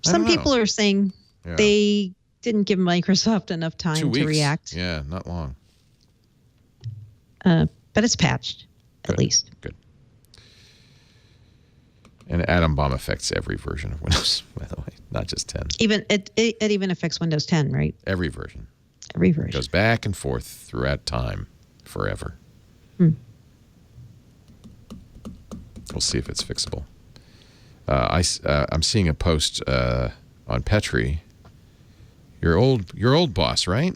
S5: some people are saying they didn't give Microsoft enough time
S1: 2 weeks.
S5: to react.
S1: Yeah, not long.
S5: But it's patched, at least.
S1: Good. And Atom Bomb affects every version of Windows, by the way, not just 10.
S5: Even it even affects Windows 10, right?
S1: Every version.
S5: Every version.
S1: Goes back and forth throughout time, forever. We'll see if it's fixable. I'm seeing a post on Petri. Your old boss, right?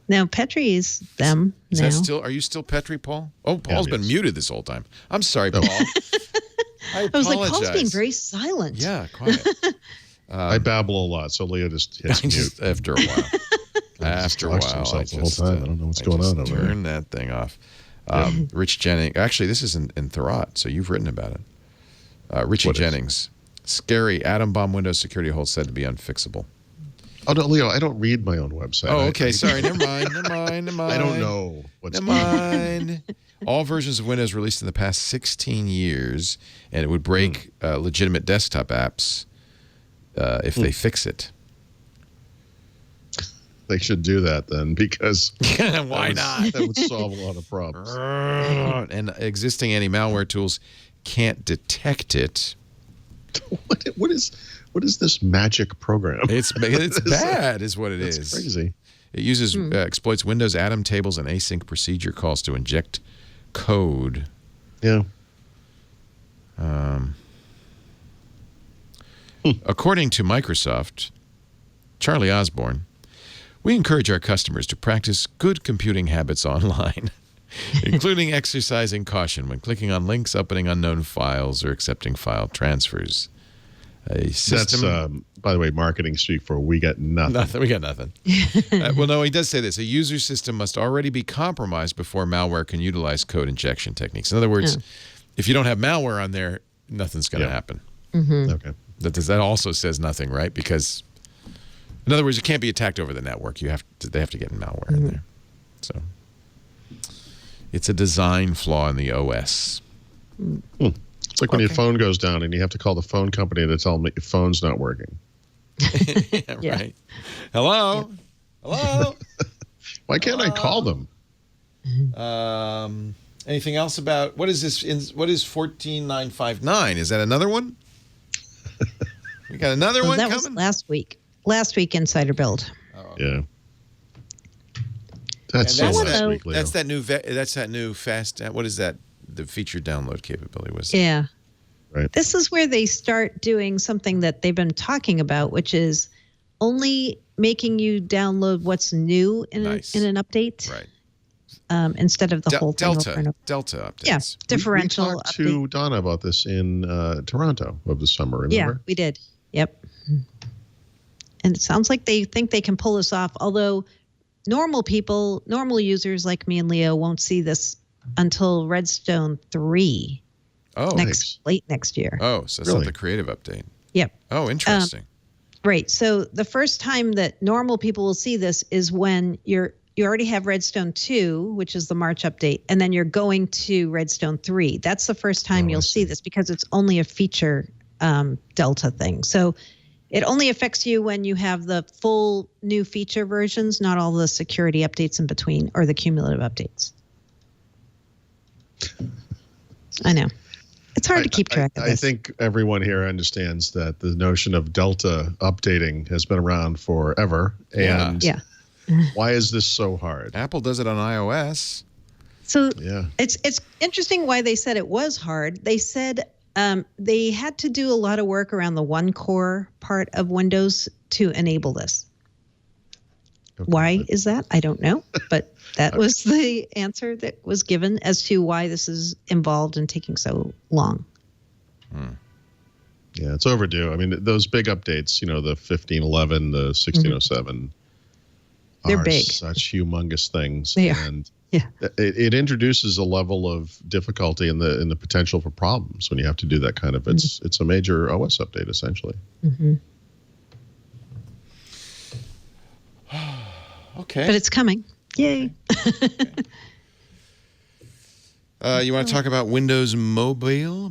S5: Now Petri is them.
S1: Is
S5: now.
S1: that still? Are you still Petri, Paul? Oh, Paul's been muted this whole time. I'm sorry, Paul. I
S5: was like, Paul's being very silent.
S1: Yeah, quiet.
S4: I babble a lot, so Leah just hits mute.
S1: After a while. After a while,
S4: the whole time. I don't know what's going on over there.
S1: Turn that thing off. Rich Jennings. Actually, this is in Thurrott, so you've written about it. Richie Jennings. Scary Atom Bomb Windows security hole said to be unfixable.
S4: Oh, no, Leo, I don't read my own website.
S1: Oh, okay. Sorry. Never mind.
S4: I don't know what's
S1: going on. All versions of Windows released in the past 16 years, and it would break legitimate desktop apps if they fix it.
S4: They should do that then, because
S1: why not?
S4: That would solve a lot of problems.
S1: And existing anti-malware tools can't detect it.
S4: What is this magic program?
S1: It's bad, is what it is.
S4: It's crazy.
S1: It uses exploits Windows Atom tables and async procedure calls to inject code.
S4: Yeah.
S1: According to Microsoft, Charlie Osborne, we encourage our customers to practice good computing habits online, including exercising caution when clicking on links, opening unknown files, or accepting file transfers. A system.
S4: That's, by the way, marketing speak for we got nothing.
S1: We got nothing. Well, no, he does say this. A user system must already be compromised before malware can utilize code injection techniques. In other words, if you don't have malware on there, nothing's going to happen.
S4: Okay.
S1: That also says nothing, right? Because, in other words, it can't be attacked over the network. They have to get malware in there. So it's a design flaw in the OS.
S4: It's like when your phone goes down and you have to call the phone company to tell them that your phone's not working.
S1: Yeah, right. Hello? Hello?
S4: Why can't I call them?
S1: Anything else about, what is this? What is 14959? Is that another one? We got another one
S5: that
S1: coming?
S5: Was last week. Last week, Insider Build.
S4: Yeah. That's so last week, Leo.
S1: That's that new fast, what is that? The feature download capability was.
S5: Yeah.
S4: Right.
S5: This is where they start doing something that they've been talking about, which is only making you download what's new in an update.
S1: Right.
S5: Instead of the whole thing.
S1: Delta updates.
S5: Yeah. Differential
S4: we talked to Donna about this in Toronto over the summer, remember?
S5: Yeah, we did. Yep. And it sounds like they think they can pull this off, although normal users like me and Leo won't see this until Redstone 3 late next year.
S1: Oh, so it's not the creative update.
S5: Yep.
S1: Oh, interesting.
S5: Right. So the first time that normal people will see this is when you already have Redstone 2, which is the March update, and then you're going to Redstone 3. That's the first time you'll see this because it's only a feature Delta thing. So it only affects you when you have the full new feature versions, not all the security updates in between or the cumulative updates. I know. It's hard to keep track of this.
S4: I think everyone here understands that the notion of Delta updating has been around forever. And why is this so hard?
S1: Apple does it on iOS.
S5: So it's interesting why they said it was hard. They said they had to do a lot of work around the one core part of Windows to enable this. Okay. Why is that? I don't know, but that was the answer that was given as to why this is involved and taking so long.
S4: Yeah, it's overdue. I mean, those big updates, the 1511, the 1607,
S5: they're big.
S4: Such humongous things.
S5: They are.
S4: And it introduces a level of difficulty in the potential for problems when you have to do that kind of. It's a major OS update essentially.
S1: Okay.
S5: But it's coming. Yay.
S1: You want to talk about Windows Mobile?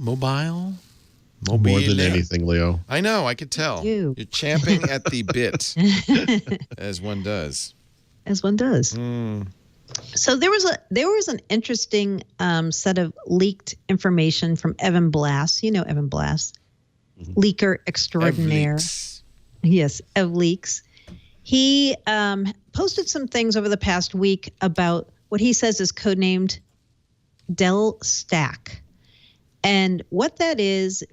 S1: More
S4: than anything, Leo.
S1: I know, I could tell. You're champing at the bit, as one does.
S5: As one does. So there was an interesting set of leaked information from Evan Blass. You know Evan Blass, leaker extraordinaire. Yes, EvLeaks. He posted some things over the past week about what he says is codenamed Dell Stack. And what that is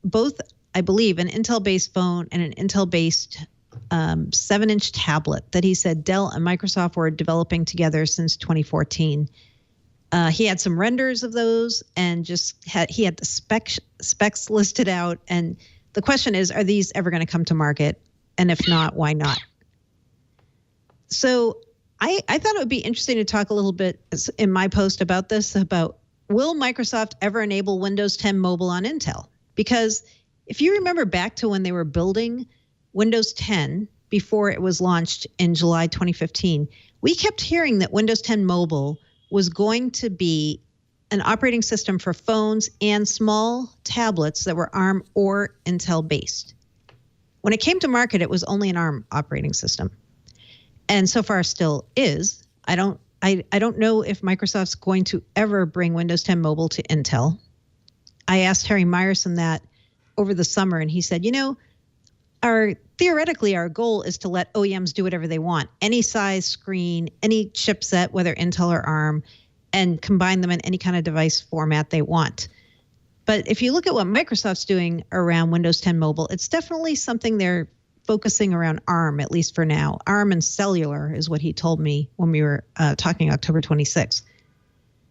S5: both, I believe, an Intel-based phone and an Intel-based 7-inch tablet that he said Dell and Microsoft were developing together since 2014. He had some renders of those and he had the specs listed out. And the question is, are these ever going to come to market? And if not, why not? So I thought it would be interesting to talk a little bit in my post about this, about will Microsoft ever enable Windows 10 Mobile on Intel? Because if you remember back to when they were building Windows 10 before it was launched in July 2015, we kept hearing that Windows 10 Mobile was going to be an operating system for phones and small tablets that were ARM or Intel based. When it came to market, it was only an ARM operating system. And so far still is. I don't know if Microsoft's going to ever bring Windows 10 Mobile to Intel. I asked Harry Myerson that over the summer, and he said, theoretically our goal is to let OEMs do whatever they want, any size screen, any chipset, whether Intel or ARM, and combine them in any kind of device format they want. But if you look at what Microsoft's doing around Windows 10 Mobile, it's definitely something they're focusing around ARM, at least for now. ARM and cellular is what he told me when we were talking October 26th.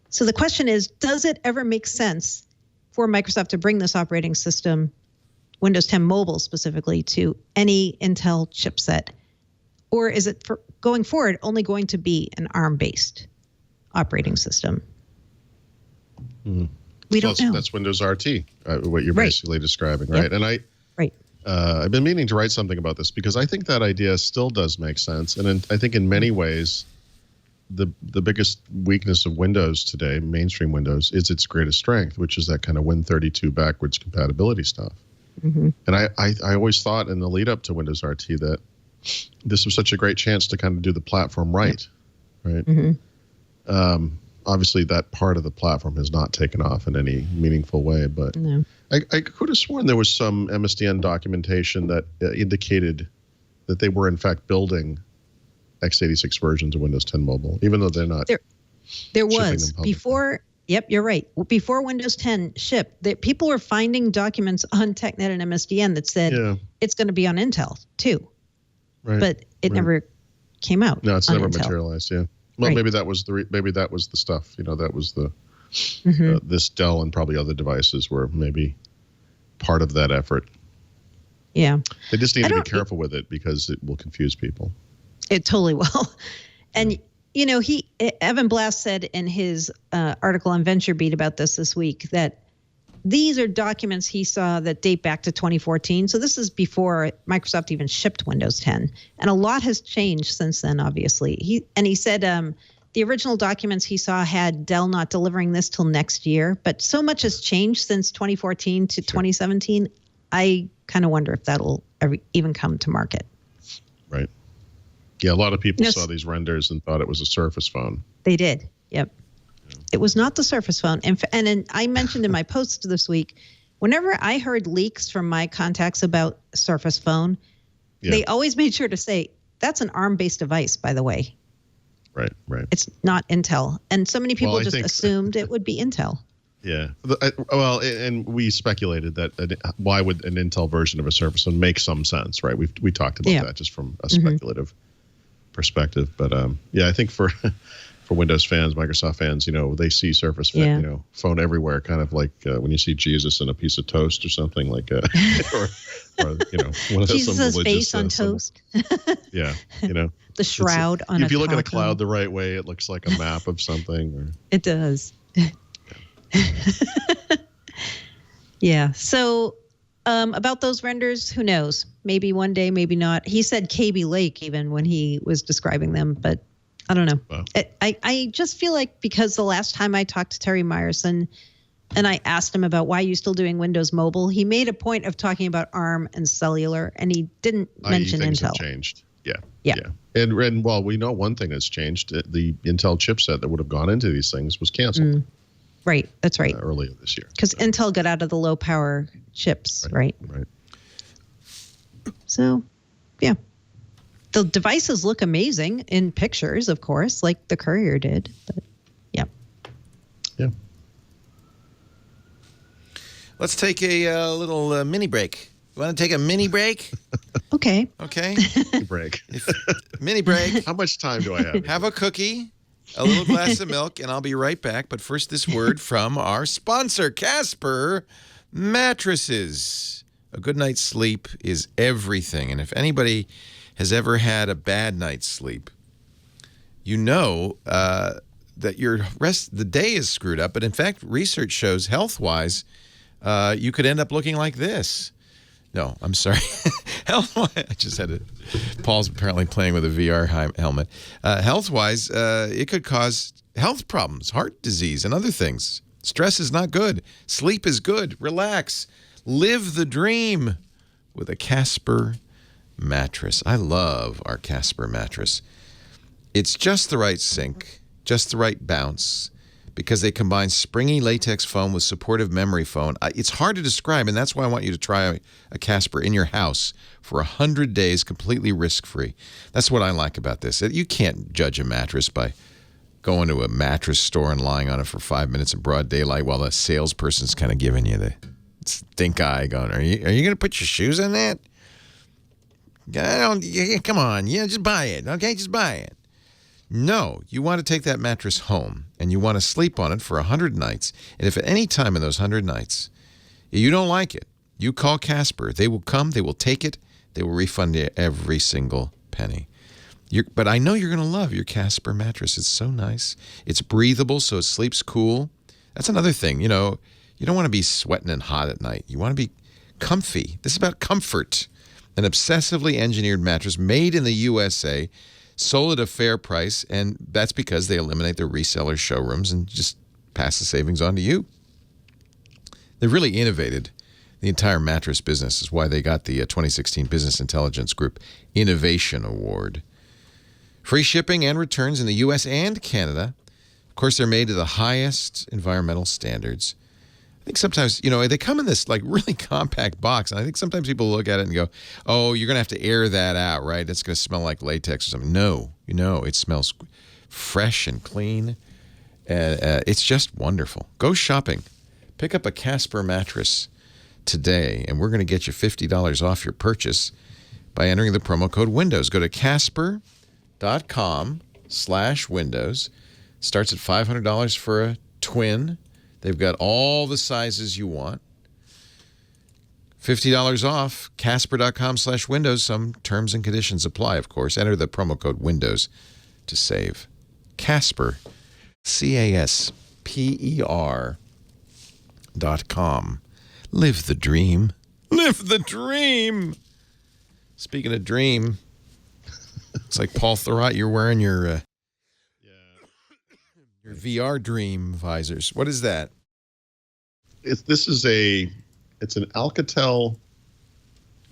S5: So the question is, does it ever make sense for Microsoft to bring this operating system, Windows 10 Mobile specifically, to any Intel chipset? Or is it, for going forward, only going to be an ARM-based operating system? We don't know.
S4: That's Windows RT, what you're basically describing, right?
S5: Yep.
S4: And I've been meaning to write something about this because I think that idea still does make sense. And I think in many ways, the biggest weakness of Windows today, mainstream Windows, is its greatest strength, which is that kind of Win32 backwards compatibility stuff. And I always thought in the lead up to Windows RT that this was such a great chance to kind of do the platform right? Obviously, that part of the platform has not taken off in any meaningful way, but I could have sworn there was some MSDN documentation that indicated that they were in fact building x86 versions of Windows 10 Mobile, even though they're not.
S5: There was before. Yep, you're right. Before Windows 10 shipped, people were finding documents on TechNet and MSDN that said it's going to be on Intel too, but it never came out.
S4: No, it's never
S5: Intel.
S4: Materialized. Yeah. Well, maybe that was the stuff. That was the this Dell and probably other devices were maybe part of that effort.
S5: Yeah,
S4: they just need to be careful with it because it will confuse people.
S5: It totally will. And Evan Blass said in his article on VentureBeat about this week that these are documents he saw that date back to 2014. So this is before Microsoft even shipped Windows 10. And a lot has changed since then, obviously. He said the original documents he saw had Dell not delivering this till next year. But so much has changed since 2014 to 2017. I kind of wonder if that'll ever even come to market.
S4: Right. Yeah, a lot of people saw these renders and thought it was a Surface phone.
S5: They did. Yep. It was not the Surface phone. And I mentioned in my post this week, whenever I heard leaks from my contacts about Surface phone, they always made sure to say, that's an ARM-based device, by the way.
S4: Right.
S5: It's not Intel. And so many people just assumed it would be Intel.
S4: Yeah. Well, and we speculated that why would an Intel version of a Surface phone make some sense, right? We talked about that just from a speculative perspective. But I think for Windows fans, Microsoft fans, they see Surface, phone everywhere, kind of like when you see Jesus in a piece of toast or something like, or one of those Jesus' face on toast. Yeah,
S5: the shroud on.
S4: If you look at a cloud the right way, it looks like a map of something. Or,
S5: it does. Yeah. So about those renders, who knows? Maybe one day, maybe not. He said KB Lake even when he was describing them, but I don't know.
S4: Wow.
S5: I just feel like because the last time I talked to Terry Myerson and I asked him about why you're still doing Windows Mobile, he made a point of talking about ARM and cellular, and he didn't mention
S4: things
S5: Intel.
S4: Have changed. Yeah. And well, we know one thing has changed. The Intel chipset that would have gone into these things was canceled.
S5: Right. That's right.
S4: Earlier this year.
S5: Because Intel got out of the low power chips, right?
S4: Right.
S5: So, yeah. The devices look amazing in pictures, of course, like the Courier did. But yeah.
S4: Yeah.
S1: Let's take a little mini break. You want to take a mini break?
S5: Okay.
S1: Okay.
S4: Break.
S1: Mini break.
S4: How much time do I have?
S1: Have a cookie, a little glass of milk, and I'll be right back. But first, this word from our sponsor, Casper Mattresses. A good night's sleep is everything. And if anybody has ever had a bad night's sleep, you know that your rest of the day is screwed up. But in fact, research shows health-wise, you could end up looking like this. No, I'm sorry. Health-wise, I just had it. Paul's apparently playing with a VR helmet. Health-wise, it could cause health problems, heart disease, and other things. Stress is not good. Sleep is good. Relax. Live the dream with a Casper mattress. I love our Casper mattress. It's just the right sink, just the right bounce, because they combine springy latex foam with supportive memory foam. It's hard to describe, and that's why I want you to try a Casper in your house for 100 days completely risk-free. That's what I like about this. You can't judge a mattress by going to a mattress store and lying on it for 5 minutes in broad daylight while the salesperson's kind of giving you the stink eye going, are you going to put your shoes on that? Come on, just buy it, okay? Just buy it. No, you want to take that mattress home, and you want to sleep on it for 100 nights. And if at any time in those 100 nights you don't like it, you call Casper. They will come, they will take it, they will refund you every single penny. But I know you're going to love your Casper mattress. It's so nice. It's breathable, so it sleeps cool. That's another thing, you don't want to be sweating and hot at night. You want to be comfy. This is about comfort. An obsessively engineered mattress made in the USA, sold at a fair price, and that's because they eliminate the reseller showrooms and just pass the savings on to you. They've really innovated the entire mattress business, is why they got the 2016 Business Intelligence Group Innovation Award. Free shipping and returns in the U.S. and Canada. Of course, they're made to the highest environmental standards. I think sometimes, they come in this like really compact box, and I think sometimes people look at it and go, oh, you're going to have to air that out, right? It's going to smell like latex or something. No, it smells fresh and clean. It's just wonderful. Go shopping. Pick up a Casper mattress today, and we're going to get you $50 off your purchase by entering the promo code WINDOWS. Go to casper.com/windows. Starts at $500 for a twin. They've got all the sizes you want. $50 off, casper.com/windows. Some terms and conditions apply, of course. Enter the promo code WINDOWS to save. Casper, CASPER.com. Live the dream. Live the dream. Speaking of dream, it's like Paul Thurrott, you're wearing your VR dream visors. What is that?
S4: It's an Alcatel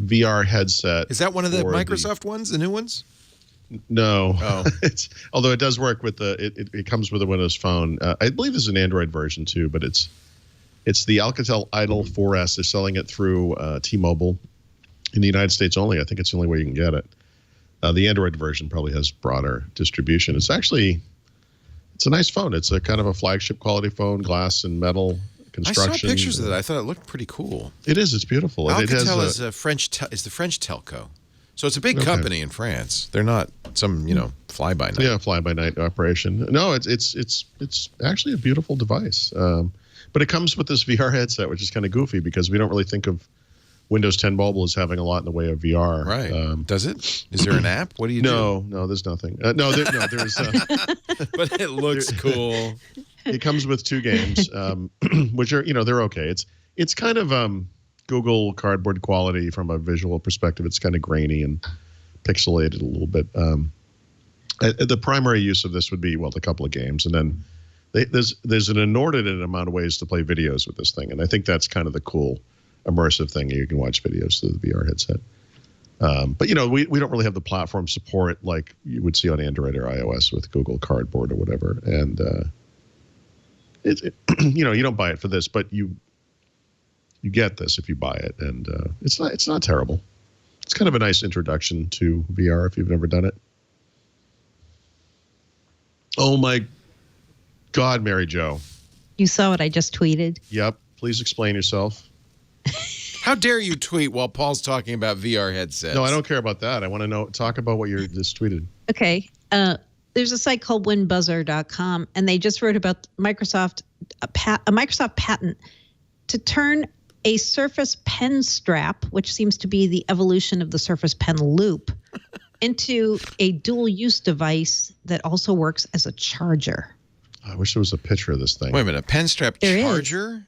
S4: VR headset.
S1: Is that one of the Microsoft ones, the new ones?
S4: No.
S1: Oh.
S4: Although it does work with it comes with a Windows Phone. I believe there's an Android version too, but it's the Alcatel Idol 4S. They're selling it through T-Mobile in the United States only. I think it's the only way you can get it. The Android version probably has broader distribution. It's a nice phone. It's a kind of a flagship quality phone, glass and metal construction.
S1: I saw pictures of it. I thought it looked pretty cool.
S4: It is. It's beautiful.
S1: Alcatel is the French telco. So it's a big company in France. They're not some, fly-by-night.
S4: Yeah, fly-by-night operation. No, it's actually a beautiful device. But it comes with this VR headset, which is kind of goofy because we don't really think of Windows 10 Mobile as having a lot in the way of VR.
S1: Right. Does it? Is there an app? What do you do?
S4: No, there's nothing. There's.
S1: But it looks cool.
S4: It comes with 2 games, which are, they're okay. It's kind of Google Cardboard quality from a visual perspective. It's kind of grainy and pixelated a little bit. The primary use of this would be, well, a couple of games, and then there's an inordinate amount of ways to play videos with this thing, and I think that's kind of the cool immersive thing. You can watch videos through the VR headset. But, you know, we don't really have the platform support like you would see on Android or iOS with Google Cardboard or whatever. And, you know, you don't buy it for this, but you get this if you buy it. And it's not terrible. It's kind of a nice introduction to VR if you've never done it. Oh, my God, Mary Jo.
S5: You saw what I just tweeted?
S4: Yep. Please explain yourself.
S1: How dare you tweet while Paul's talking about VR headsets?
S4: No, I don't care about that. I want to talk about what you just tweeted.
S5: Okay. There's a site called windbuzzer.com, and they just wrote about a Microsoft patent to turn a Surface Pen strap, which seems to be the evolution of the Surface Pen Loop, into a dual-use device that also works as a charger.
S4: I wish there was a picture of this thing.
S1: Wait a minute, a pen strap charger?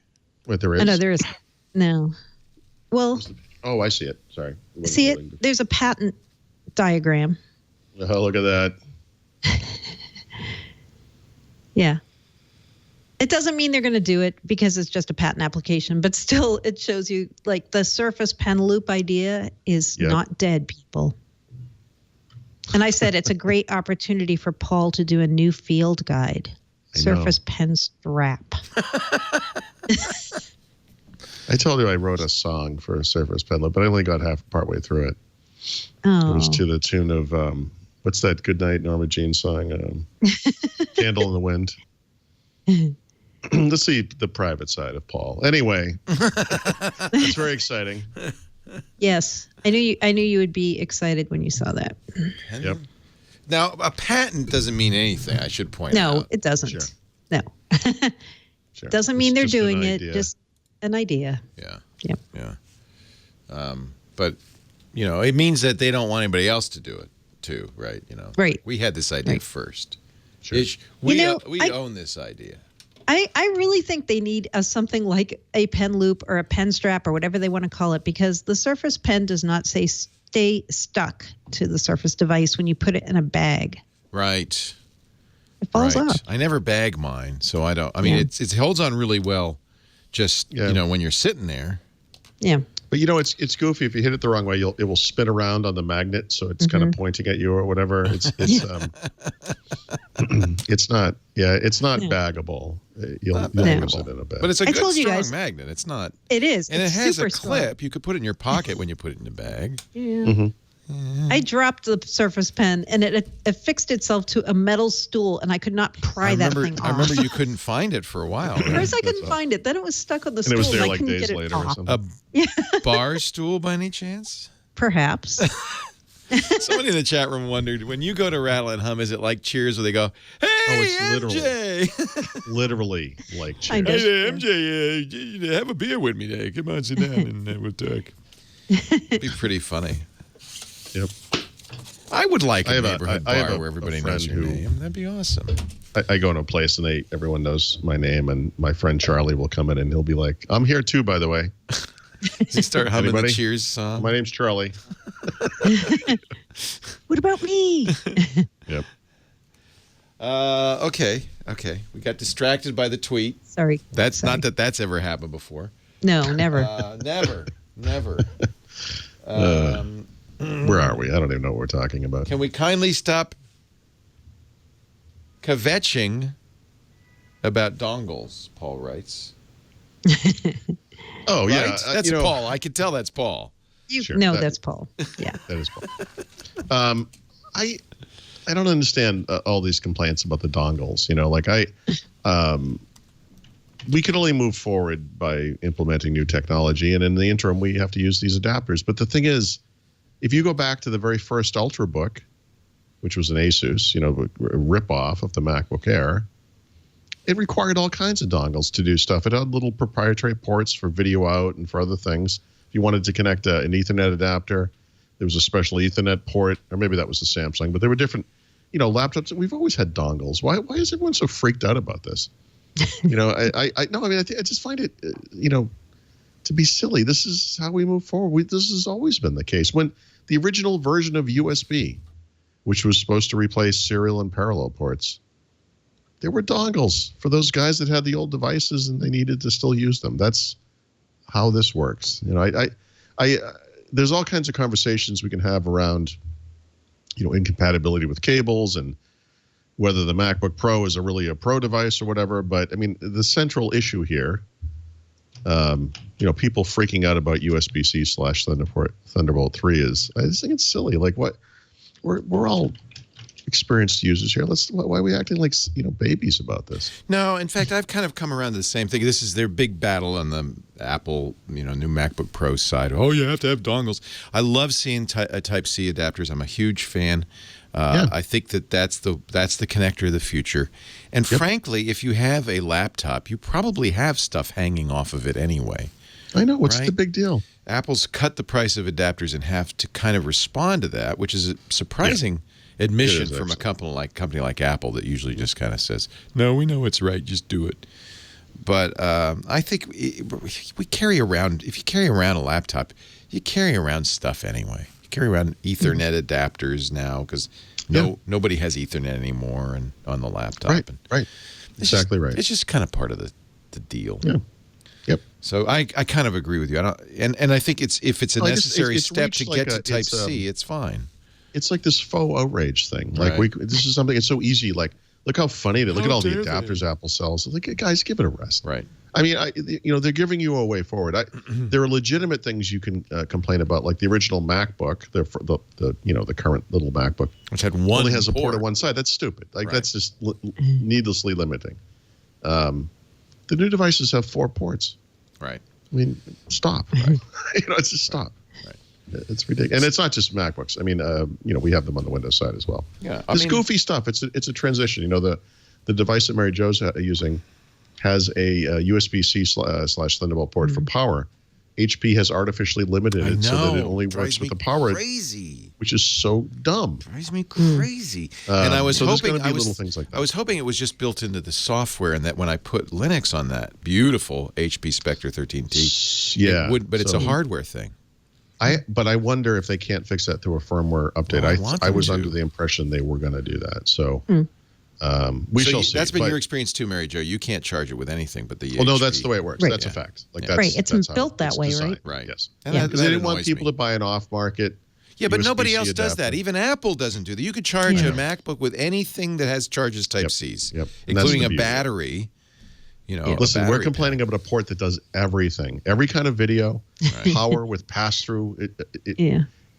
S4: Wait, there is?
S5: Oh, no, there is. No. Well,
S4: oh, I see it. Sorry.
S5: See it? There's a patent diagram.
S4: Oh, look at that.
S5: Yeah. It doesn't mean they're going to do it because it's just a patent application, but still it shows you like the Surface Pen Loop idea is not dead, people. And I said it's a great opportunity for Paul to do a new field guide. Surface Pen Strap.
S4: I told you I wrote a song for a Surface Pen Loop, but I only got partway through it.
S5: Oh.
S4: It was to the tune of, what's that Goodnight Norma Jean song? Candle in the Wind. Let's see the private side of Paul. Anyway, it's very exciting.
S5: Yes. I knew you would be excited when you saw that.
S4: Yep.
S1: Now, a patent doesn't mean anything, I should point out.
S5: No, it doesn't.
S4: Sure.
S5: No.
S4: Sure.
S5: Doesn't mean
S4: It's
S5: they're
S4: just
S5: doing
S4: an
S5: it.
S4: idea.
S5: Just an idea.
S1: Yeah.
S5: Yep.
S1: Yeah. But, you know, it means that they don't want anybody else to do it, too, right? You know,
S5: Right.
S1: We had this idea first.
S4: Sure.
S1: We own this idea.
S5: I really think they need something like a pen loop or a pen strap or whatever they want to call it, because the Surface Pen does not stay stuck to the Surface device when you put it in a bag.
S1: Right.
S5: It falls off.
S1: I never bag mine, so I don't. I mean, it holds on really well just, you know, when you're sitting there.
S5: Yeah.
S4: But, you know, it's goofy. If you hit it the wrong way, it will spin around on the magnet, so it's kind of pointing at you or whatever. It's it's not baggable. You'll lose it in a bag.
S1: But it's a good,
S5: told you
S1: strong
S5: guys,
S1: magnet. It's not.
S5: It is.
S1: And
S5: it's
S1: it has
S5: super
S1: a clip.
S5: strong.
S1: You could put it in your pocket when you put it in the bag.
S5: Yeah. I dropped the Surface Pen, and it affixed itself to a metal stool, and I could not pry that thing off.
S1: I remember you couldn't find it for a while. Right?
S5: First, I couldn't find it. Then it was stuck on the stool.
S4: And it was there
S5: and
S4: like days later or something.
S1: A bar stool, by any chance?
S5: Perhaps.
S1: Somebody in the chat room wondered, when you go to Rattle and Hum, is it like Cheers where they go, "Hey, MJ!"
S4: Literally like Cheers.
S1: Hey, MJ, have a beer with me today. Come on, sit down and we'll talk. It'd be pretty funny.
S4: Yep.
S1: I would like a neighborhood bar where everybody knows your
S4: who,
S1: name. That'd be awesome.
S4: I go to a place and everyone knows my name, and my friend Charlie will come in and he'll be like, "I'm here too, by the way."
S1: You start humming the Cheers song.
S4: My name's Charlie.
S5: What about me?
S4: Yep.
S1: Okay. We got distracted by the tweet.
S5: Sorry.
S1: Not that that's ever happened before.
S5: No, never.
S1: Never.
S4: Where are we? I don't even know what we're talking about.
S1: Can we kindly stop kvetching about dongles? Paul writes.
S4: Oh, yeah.
S1: Right? That's Paul. I can tell that's Paul.
S5: Sure, that's Paul. Yeah.
S4: That is Paul. I don't understand all these complaints about the dongles. You know, like we can only move forward by implementing new technology, and in the interim, we have to use these adapters. But the thing is, if you go back to the very first Ultrabook, which was an Asus, a rip-off of the MacBook Air, it required all kinds of dongles to do stuff. It had little proprietary ports for video out and for other things. If you wanted to connect an Ethernet adapter, there was a special Ethernet port, or maybe that was the Samsung, but there were different, laptops. We've always had dongles. Why is everyone so freaked out about this? I just find it, to be silly. This is how we move forward. This has always been the case. When the original version of USB which was supposed to replace serial and parallel ports. They were dongles for those guys that had the old devices and they needed to still use them. That's how this works. You know, there's all kinds of conversations we can have around, you know, incompatibility with cables and whether the MacBook Pro is really a Pro device or whatever. But I mean, the central issue here, you know, people freaking out about USB-C / Thunderbolt 3 is, I just think it's silly. Like, what? We're all experienced users here. Why are we acting like, you know, babies about this?
S1: No, in fact, I've kind of come around to the same thing. This is their big battle on the Apple, you know, new MacBook Pro side. Oh, you have to have dongles. I love seeing Type-C adapters. I'm a huge fan. I think that's the connector of the future. And frankly, if you have a laptop, you probably have stuff hanging off of it anyway.
S4: I know. What's
S1: right?
S4: the big deal?
S1: Apple's cut the price of adapters in half to kind of respond to that, which is a surprising admission from a company like Apple that usually just kind of says, "No, we know it's right, just do it." But I think we carry around. If you carry around a laptop, you carry around stuff anyway. You carry around Ethernet adapters now because nobody has Ethernet anymore on the laptop.
S4: Right. Exactly right.
S1: It's just kind of part of the deal.
S4: Yeah. Yep.
S1: So I kind of agree with you. And I think if it's a necessary step to get to Type-C, it's fine.
S4: It's like this faux outrage thing. Like this is something. It's so easy. Like, look how funny it is. Look at all the adapters Apple sells. Like, guys, give it a rest.
S1: Right.
S4: I mean, you know, they're giving you a way forward. There are legitimate things you can complain about, like the original MacBook, the current little MacBook,
S1: which had
S4: only has a port on one side. That's stupid. Like that's just needlessly limiting. The new devices have 4 ports.
S1: Right.
S4: I mean, stop. Right. You know, it's just stop.
S1: Right.
S4: It's ridiculous, and it's not just MacBooks. I mean, you know, we have them on the Windows side as well.
S1: Yeah,
S4: it's goofy stuff. It's a transition. You know, the device that Mary Jo's using has a USB-C / Thunderbolt port for power. HP has artificially limited it so that it only works with the power.
S1: Crazy.
S4: Which is so dumb.
S1: Drives me crazy. And I was hoping
S4: little things like that.
S1: I was hoping it was just built into the software, and that when I put Linux on that beautiful HP Spectre 13T, it would. But it's a hardware thing.
S4: But I wonder if they can't fix that through a firmware update. I was under the impression they were going to do that. So we shall see.
S1: That's been your experience too, Mary Jo. You can't charge it with anything but the HP.
S4: No, that's the way it works. Right. That's a fact. Like
S5: it's built that way, right?
S1: Right.
S4: Yes. Because they didn't want people to buy an off-market.
S1: Yeah, but nobody else does that. Even Apple doesn't do that. You could charge a MacBook with anything that charges Type-Cs, including a battery. You know,
S4: listen, we're complaining about a port that does everything, every kind of video, power with pass-through.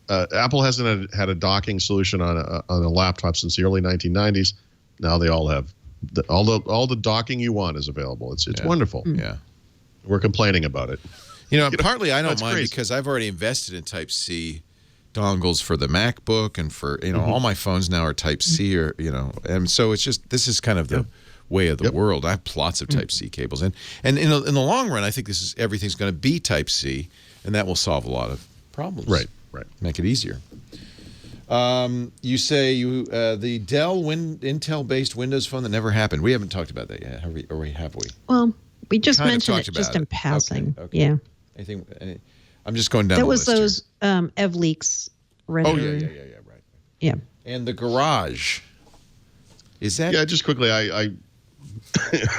S4: Apple hasn't had a docking solution on a laptop since the early 1990s. Now they all have all the docking you want is available. It's wonderful.
S1: Yeah,
S4: we're complaining about it.
S1: You know, partly I don't mind because I've already invested in Type-C dongles for the MacBook, and for all my phones now are Type-C, or and so it's just this is kind of the way of the world. I have lots of Type-C cables, and in the long run, I think everything's going to be Type-C, and that will solve a lot of problems.
S4: Right.
S1: Make it easier. You say the Dell Intel-based Windows phone that never happened. We haven't talked about that yet, have we?
S5: Well, we just mentioned it just in passing. Okay. Yeah.
S1: Anything? I'm just going down.
S5: That was those EvLeaks render.
S1: Oh yeah, right.
S5: Yeah.
S1: And the garage. Is that?
S4: Yeah, just quickly, I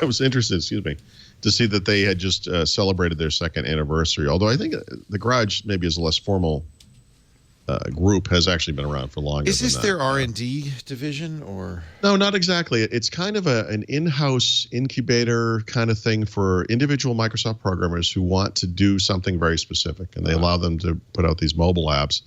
S4: was interested. Excuse me. To see that they had just celebrated their 2nd anniversary. Although I think the garage maybe is a less formal group, has actually been around for longer.
S1: Is this their R&D division, or?
S4: No, not exactly. It's kind of an in-house incubator kind of thing for individual Microsoft programmers who want to do something very specific, and they allow them to put out these mobile apps.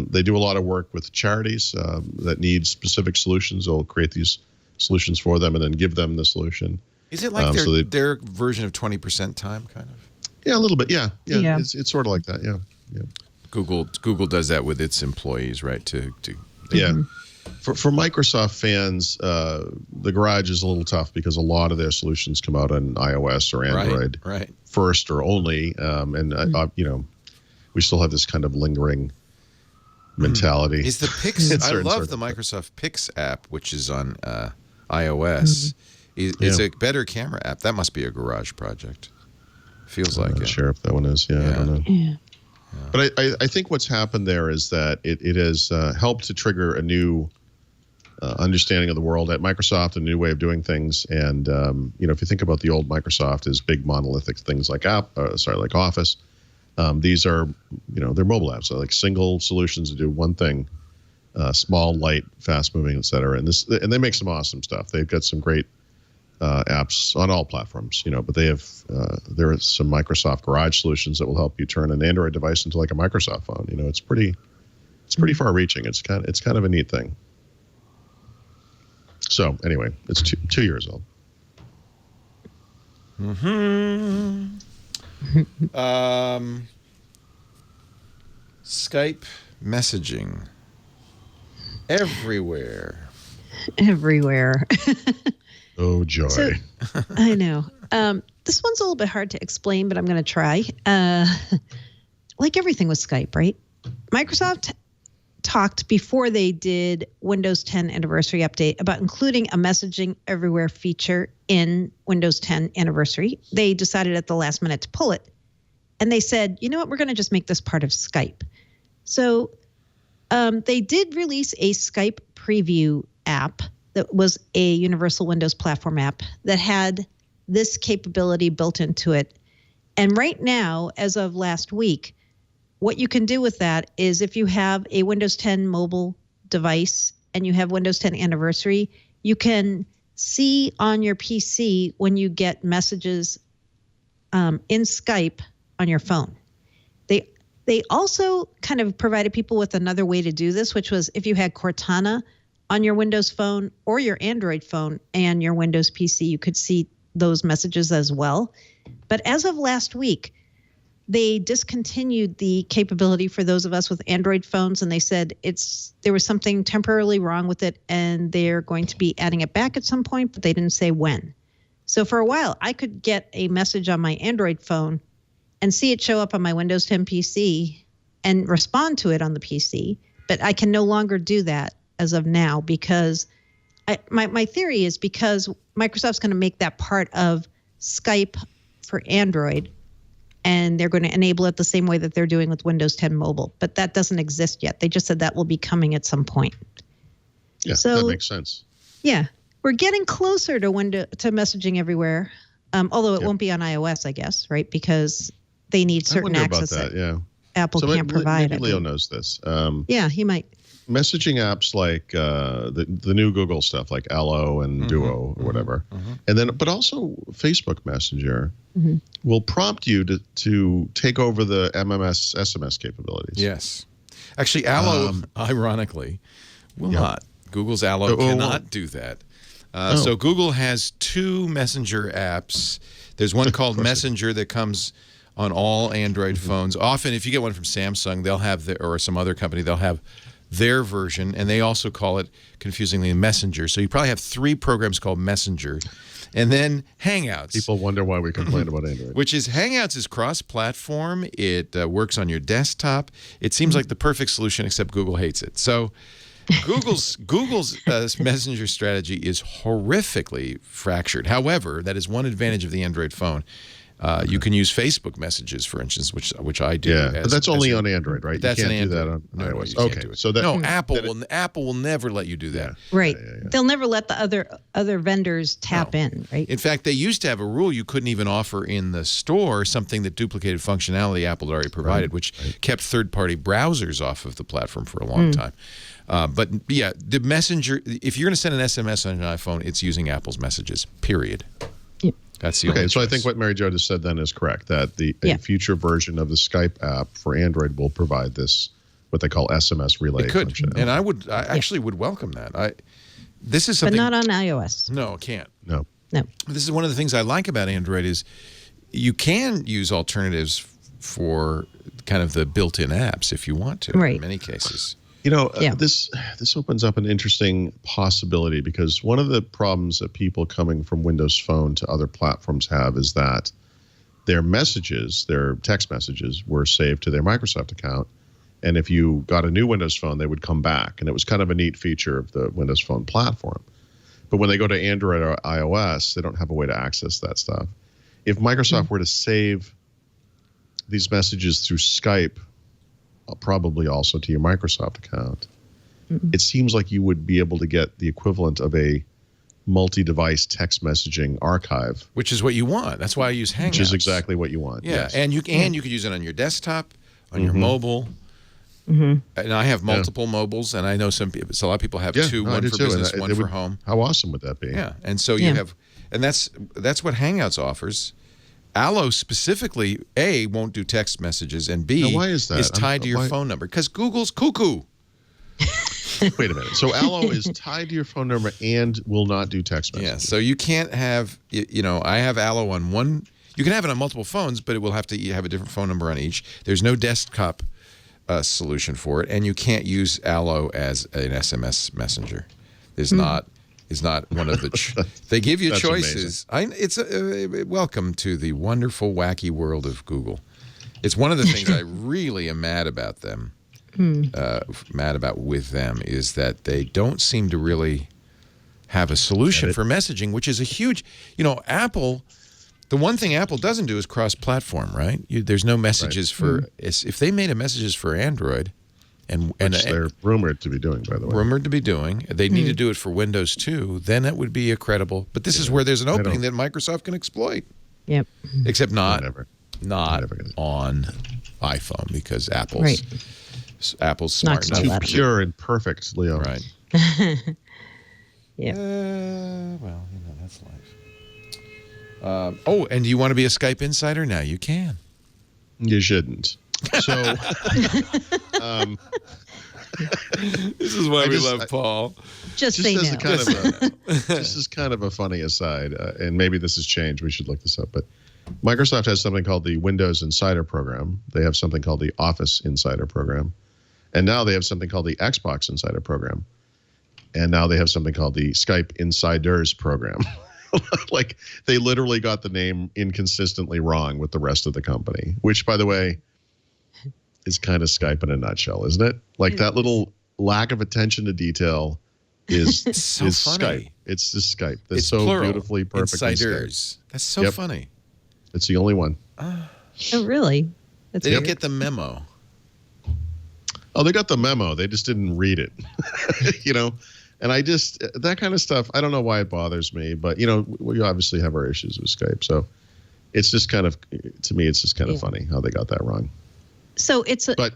S4: They do a lot of work with charities that need specific solutions. They'll create these solutions for them and then give them the solution.
S1: Is it like their version of 20% time, kind of?
S4: Yeah, a little bit. Yeah. It's sort of like that. Yeah.
S1: Google does that with its employees, right?
S4: Yeah. For Microsoft fans, the garage is a little tough because a lot of their solutions come out on iOS or Android first or only, we still have this kind of lingering mentality.
S1: Is the Pix? I love the Microsoft Pix app, which is on iOS. It's a better camera app. That must be a garage project. Feels like it.
S4: Sure if that one is. Yeah, I don't know. But I think what's happened there is that it has helped to trigger a new understanding of the world at Microsoft, a new way of doing things. And if you think about the old Microsoft as big monolithic things like like Office, these are they're mobile apps, so like single solutions to do one thing, small, light, fast moving, etc. And they make some awesome stuff. They've got some great apps on all platforms, but they have there are some Microsoft Garage solutions that will help you turn an Android device into like a Microsoft phone. It's pretty far reaching. It's kind of a neat thing. So anyway, it's 2 years old.
S1: Skype messaging everywhere.
S4: Oh joy!
S5: So, I know. This one's a little bit hard to explain, but I'm going to try. Like everything with Skype, right? Microsoft talked before they did Windows 10 Anniversary Update about including a messaging everywhere feature in Windows 10 Anniversary. They decided at the last minute to pull it. And they said, you know what, we're going to just make this part of Skype. So they did release a Skype preview app that was a universal Windows platform app that had this capability built into it. And right now, as of last week, what you can do with that is if you have a Windows 10 mobile device and you have Windows 10 Anniversary, you can see on your PC when you get messages in Skype on your phone. They also kind of provided people with another way to do this, which was if you had Cortana on your Windows phone or your Android phone and your Windows PC, you could see those messages as well. But as of last week, they discontinued the capability for those of us with Android phones, and they said there was something temporarily wrong with it, and they're going to be adding it back at some point, but they didn't say when. So for a while, I could get a message on my Android phone and see it show up on my Windows 10 PC and respond to it on the PC, but I can no longer do that as of now because my theory is because Microsoft's going to make that part of Skype for Android, and they're going to enable it the same way that they're doing with Windows 10 Mobile. But that doesn't exist yet. They just said that will be coming at some point.
S4: Yeah,
S5: so,
S4: that makes sense.
S5: Yeah, we're getting closer to messaging everywhere, although it won't be on iOS, I guess, right? Because they need certain access that Apple can't provide.
S4: Maybe Leo knows this.
S5: Yeah, he might.
S4: Messaging apps like the new Google stuff like Allo and Duo or whatever, and then but also Facebook Messenger will prompt you to take over the MMS SMS capabilities.
S1: Yes, actually, Allo, ironically, will not. Google's Allo cannot do that. So Google has two Messenger apps. There's one called Messenger that comes on all Android phones. Often, if you get one from Samsung, they'll have or some other company, they'll have their version, and they also call it, confusingly, Messenger. So you probably have three programs called Messenger. And then Hangouts.
S4: People wonder why we complain about Android.
S1: Which is, Hangouts is cross-platform. It works on your desktop. It seems like the perfect solution, except Google hates it. So Google's Messenger strategy is horrifically fractured. However, that is one advantage of the Android phone. You can use Facebook messages, for instance, which I do.
S4: Yeah, but that's only on Android, right?
S1: That's
S4: you can't
S1: an
S4: do that
S1: Android.
S4: on iOS.
S1: You can't do it.
S4: So
S1: Apple will never let you do that.
S5: Right. They'll never let the other vendors tap in, right?
S1: In fact, they used to have a rule you couldn't even offer in the store something that duplicated functionality Apple had already provided, which kept third-party browsers off of the platform for a long time. But yeah, the Messenger, if you're going to send an SMS on an iPhone, it's using Apple's messages, period. That's the only
S4: so
S1: choice.
S4: I think what Mary Jo just said then is correct, that a future version of the Skype app for Android will provide this, what they call SMS relay functionality.
S1: And I actually would welcome that. This is something,
S5: but not on iOS.
S1: No, it can't.
S4: No.
S1: This is one of the things I like about Android is you can use alternatives for kind of the built-in apps if you want to, in many cases.
S4: This opens up an interesting possibility, because one of the problems that people coming from Windows Phone to other platforms have is that their messages, their text messages, were saved to their Microsoft account. And if you got a new Windows Phone, they would come back. And it was kind of a neat feature of the Windows Phone platform. But when they go to Android or iOS, they don't have a way to access that stuff. If Microsoft were to save these messages through Skype probably also to your Microsoft account, it seems like you would be able to get the equivalent of a multi-device text messaging archive,
S1: which is what you want. That's why I use Hangouts.
S4: which is exactly what you want.
S1: Yeah,
S4: yes.
S1: and you could use it on your desktop, on your mobile. And I have multiple mobiles, and I know so a lot of people have two, one for business, one for home.
S4: How awesome would that be?
S1: Yeah, and so you have, and that's what Hangouts offers. Allo specifically, A, won't do text messages, and B,
S4: now, why is that?
S1: tied to your phone number, because Google's cuckoo.
S4: Wait a minute. So Allo is tied to your phone number and will not do text messages.
S1: Yeah, so you can't have, I have Allo on one. You can have it on multiple phones, but it will have to have a different phone number on each. There's no desktop solution for it, and you can't use Allo as an SMS messenger. It's not one of the. They give you choices. It's welcome to the wonderful, wacky world of Google. It's one of the things I really am mad about them. Mad about with them is that they don't seem to really have a solution for messaging, which is a huge. Apple. The one thing Apple doesn't do is cross-platform, right? There's no messages for if they made a messages for Android,
S4: which they're rumored to be doing, by the way.
S1: Rumored to be doing. They need to do it for Windows too. Then that would be a credible. But this is where there's an opening that Microsoft can exploit.
S5: Yep.
S1: Except not on iPhone, because Apple's smart enough.
S4: Too pure and perfect, Leo.
S1: Right.
S5: Yeah.
S1: Well, that's life. And do you want to be a Skype Insider? Now you can.
S4: You shouldn't. So,
S1: this is why we love Paul.
S5: Just say no.
S4: This is kind of a funny aside, and maybe this has changed. We should look this up. But Microsoft has something called the Windows Insider Program. They have something called the Office Insider Program. And now they have something called the Xbox Insider Program. And now they have something called the Skype Insiders Program. Like, they literally got the name inconsistently wrong with the rest of the company, which, by the way, is kind of Skype in a nutshell, isn't it? Like, that little lack of attention to detail is
S1: so
S4: is
S1: funny.
S4: Skype. It's just Skype. It's so
S1: plural.
S4: Beautifully, perfectly
S1: Insiders. That's so funny.
S4: It's the only one.
S5: Oh, really?
S1: They didn't get the memo.
S4: Oh, they got the memo. They just didn't read it. And I just, that kind of stuff, I don't know why it bothers me, but, we obviously have our issues with Skype. So it's just kind of, to me, it's just kind of funny how they got that wrong.
S5: So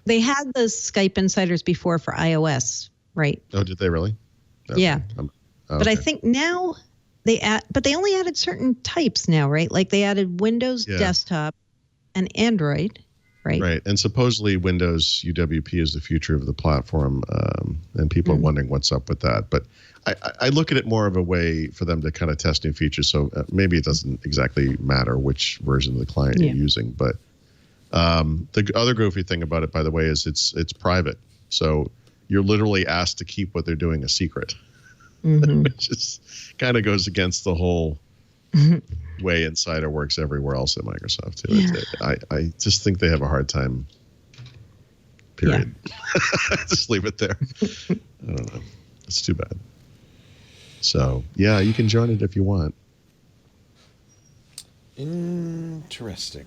S5: they had the Skype Insiders before for iOS, right?
S4: Oh, did they really? Okay.
S5: Yeah. But I think now but they only added certain types now, right? Like they added Windows Desktop and Android, right?
S4: Right. And supposedly Windows UWP is the future of the platform, and people are wondering what's up with that. But I look at it more of a way for them to kind of test new features. So maybe it doesn't exactly matter which version of the client you're using. But the other goofy thing about it, by the way, is it's private. So you're literally asked to keep what they're doing a secret, which is kind of goes against the whole way Insider works everywhere else at Microsoft too. Yeah. I just think they have a hard time. Period. Yeah. Just leave it there. I don't know. It's too bad. So yeah, you can join it if you want.
S1: Interesting.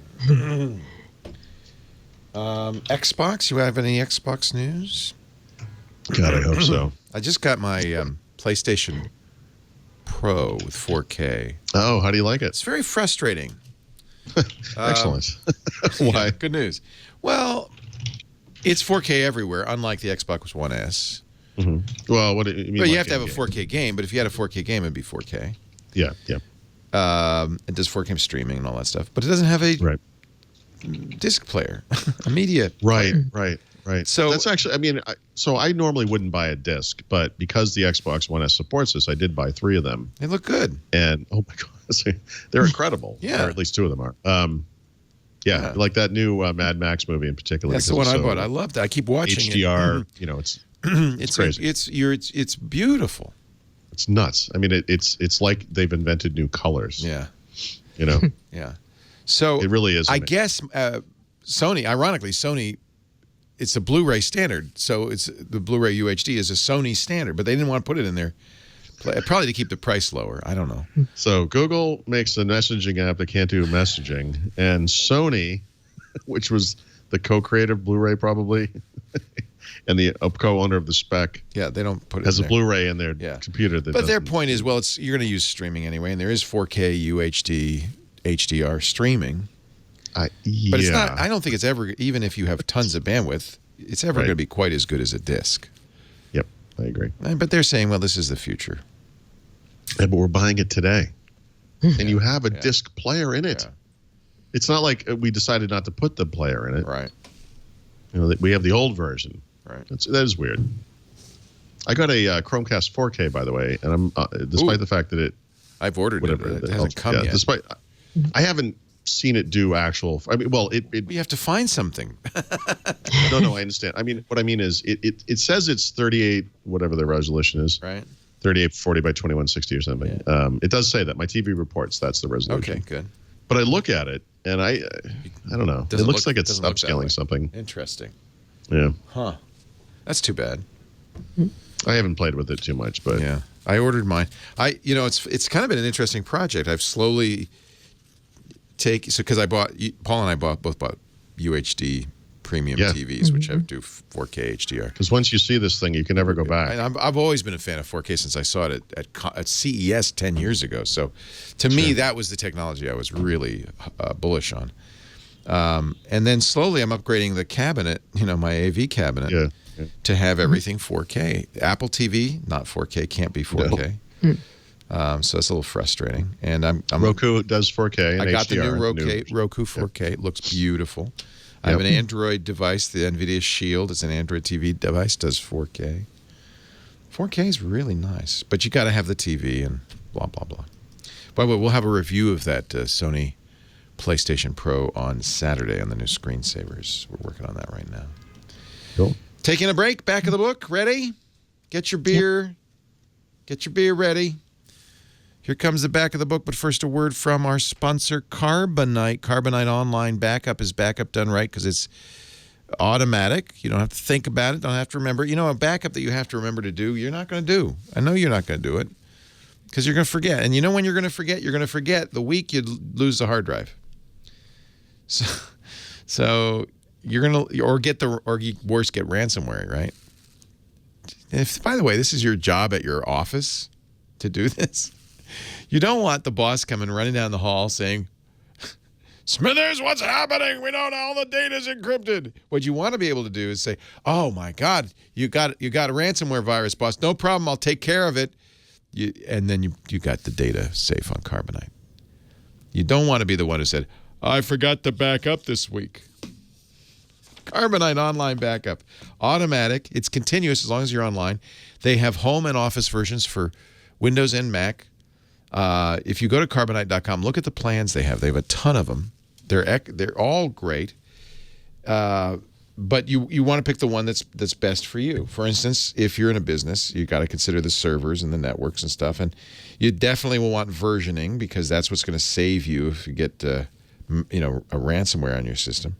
S1: Xbox. You have any Xbox news?
S4: God, I hope so.
S1: I just got my PlayStation Pro with 4K.
S4: Oh, how do you like it?
S1: It's very frustrating.
S4: Excellent. Why?
S1: Yeah, good news. Well, it's 4K everywhere, unlike the Xbox One S.
S4: Well, what do you mean?
S1: But you have to have a 4K game. But if you had a 4K game, it'd be 4K.
S4: Yeah.
S1: It does 4K streaming and all that stuff, but it doesn't have a disc player, a media.
S4: Right.
S1: So
S4: that's actually, I normally wouldn't buy a disc, but because the Xbox One S supports this, I did buy 3 of them.
S1: They look good.
S4: And oh my God, they're incredible.
S1: Yeah.
S4: Or at least 2 of them are. Like that new Mad Max movie in particular.
S1: That's the one I bought. I loved it. I keep watching
S4: HDR,
S1: it.
S4: It's crazy.
S1: It's beautiful.
S4: It's nuts. It's like they've invented new colors.
S1: Yeah.
S4: Yeah.
S1: So
S4: it really is.
S1: I guess Sony, it's a Blu-ray standard. So it's the Blu-ray UHD is a Sony standard, but they didn't want to put it in there. Probably to keep the price lower. I don't know.
S4: So Google makes a messaging app that can't do messaging, and Sony, which was the co-creator of Blu-ray probably, and the co-owner of the spec.
S1: Yeah, they don't put it
S4: has
S1: in
S4: a Blu-ray in their computer.
S1: But their point is, well, you're going to use streaming anyway, and there is 4K UHD HDR streaming. But it's not. I don't think it's ever, even if you have tons of bandwidth, it's ever going to be quite as good as a disc.
S4: Yep, I agree.
S1: But they're saying, well, this is the future.
S4: Yeah, but we're buying it today, and you have a disc player in it.
S1: Yeah.
S4: It's not like we decided not to put the player in it.
S1: Right.
S4: You know, we have the old version.
S1: Right.
S4: That is weird. I got a Chromecast 4K, by the way, and I'm despite the fact that
S1: I've ordered it. It hasn't come yet.
S4: Despite, I haven't seen it do actual. I mean, well,
S1: you have to find something.
S4: No, I understand. I mean, what I mean is, it says it's 38, whatever the resolution is.
S1: Right.
S4: 3840 by 2160 or something. Yeah. It does say that. My TV reports that's the resolution.
S1: Okay, good.
S4: But I look at it, and I don't know. It looks like it's upscaling something.
S1: Interesting.
S4: Yeah.
S1: Huh. That's too bad.
S4: I haven't played with it too much, but
S1: yeah, I ordered mine. It's kind of been an interesting project. I've slowly because Paul and I both bought UHD premium TVs, which do 4K HDR.
S4: Because once you see this thing, you can never go back.
S1: And I've always been a fan of 4K since I saw it at CES 10 years ago. So to me, that was the technology I was really bullish on. And then slowly I'm upgrading the cabinet, my AV cabinet, to have everything 4K. Apple TV, not 4K, can't be 4K. No. So that's a little frustrating. And I'm
S4: Roku does 4K. And
S1: I got
S4: HDR,
S1: the new Roku 4K. It looks beautiful. I have an Android device, the NVIDIA Shield. It's an Android TV device, does 4K. 4K is really nice, but you got to have the TV and blah, blah, blah. By the way, we'll have a review of that Sony PlayStation Pro on Saturday on the new screensavers. We're working on that right now.
S4: Cool.
S1: Taking a break, back of the book, ready? Get your beer. Yep. Get your beer ready. Here comes the back of the book, but first a word from our sponsor, Carbonite. Carbonite Online Backup is backup done right because it's automatic. You don't have to think about it, don't have to remember. A backup that you have to remember to do, you're not going to do. I know you're not going to do it because you're going to forget. And you know when you're going to forget? You're going to forget the week you lose the hard drive. So you're going to, or worse, get ransomware, right? By the way, this is your job at your office to do this. You don't want the boss coming running down the hall saying, Smithers, what's happening? We know all the data's encrypted. What you want to be able to do is say, oh, my God, you got a ransomware virus, boss. No problem. I'll take care of it. And then you got the data safe on Carbonite. You don't want to be the one who said, I forgot to back up this week. Carbonite Online Backup. Automatic. It's continuous as long as you're online. They have home and office versions for Windows and Mac. If you go to Carbonite.com, look at the plans they have. They have a ton of them. They're all great. But you want to pick the one that's best for you. For instance, if you're in a business, you got to consider the servers and the networks and stuff. And you definitely will want versioning because that's what's going to save you if you get a ransomware on your system.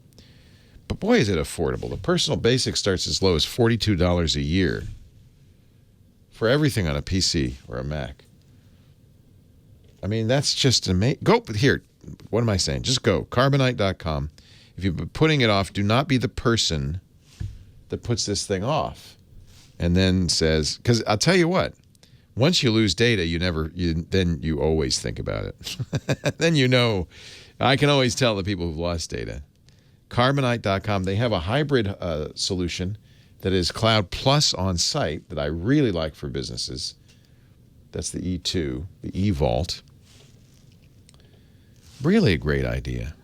S1: But boy, is it affordable. The Personal Basic starts as low as $42 a year for everything on a PC or a Mac. I mean, that's just amazing. Go here. What am I saying? Just go. Carbonite.com. If you've been putting it off, do not be the person that puts this thing off and then says, because I'll tell you what, once you lose data, then you always think about it. Then I can always tell the people who've lost data. Carbonite.com, they have a hybrid solution that is Cloud Plus on site that I really like for businesses. That's the E2, the eVault. Really a great idea.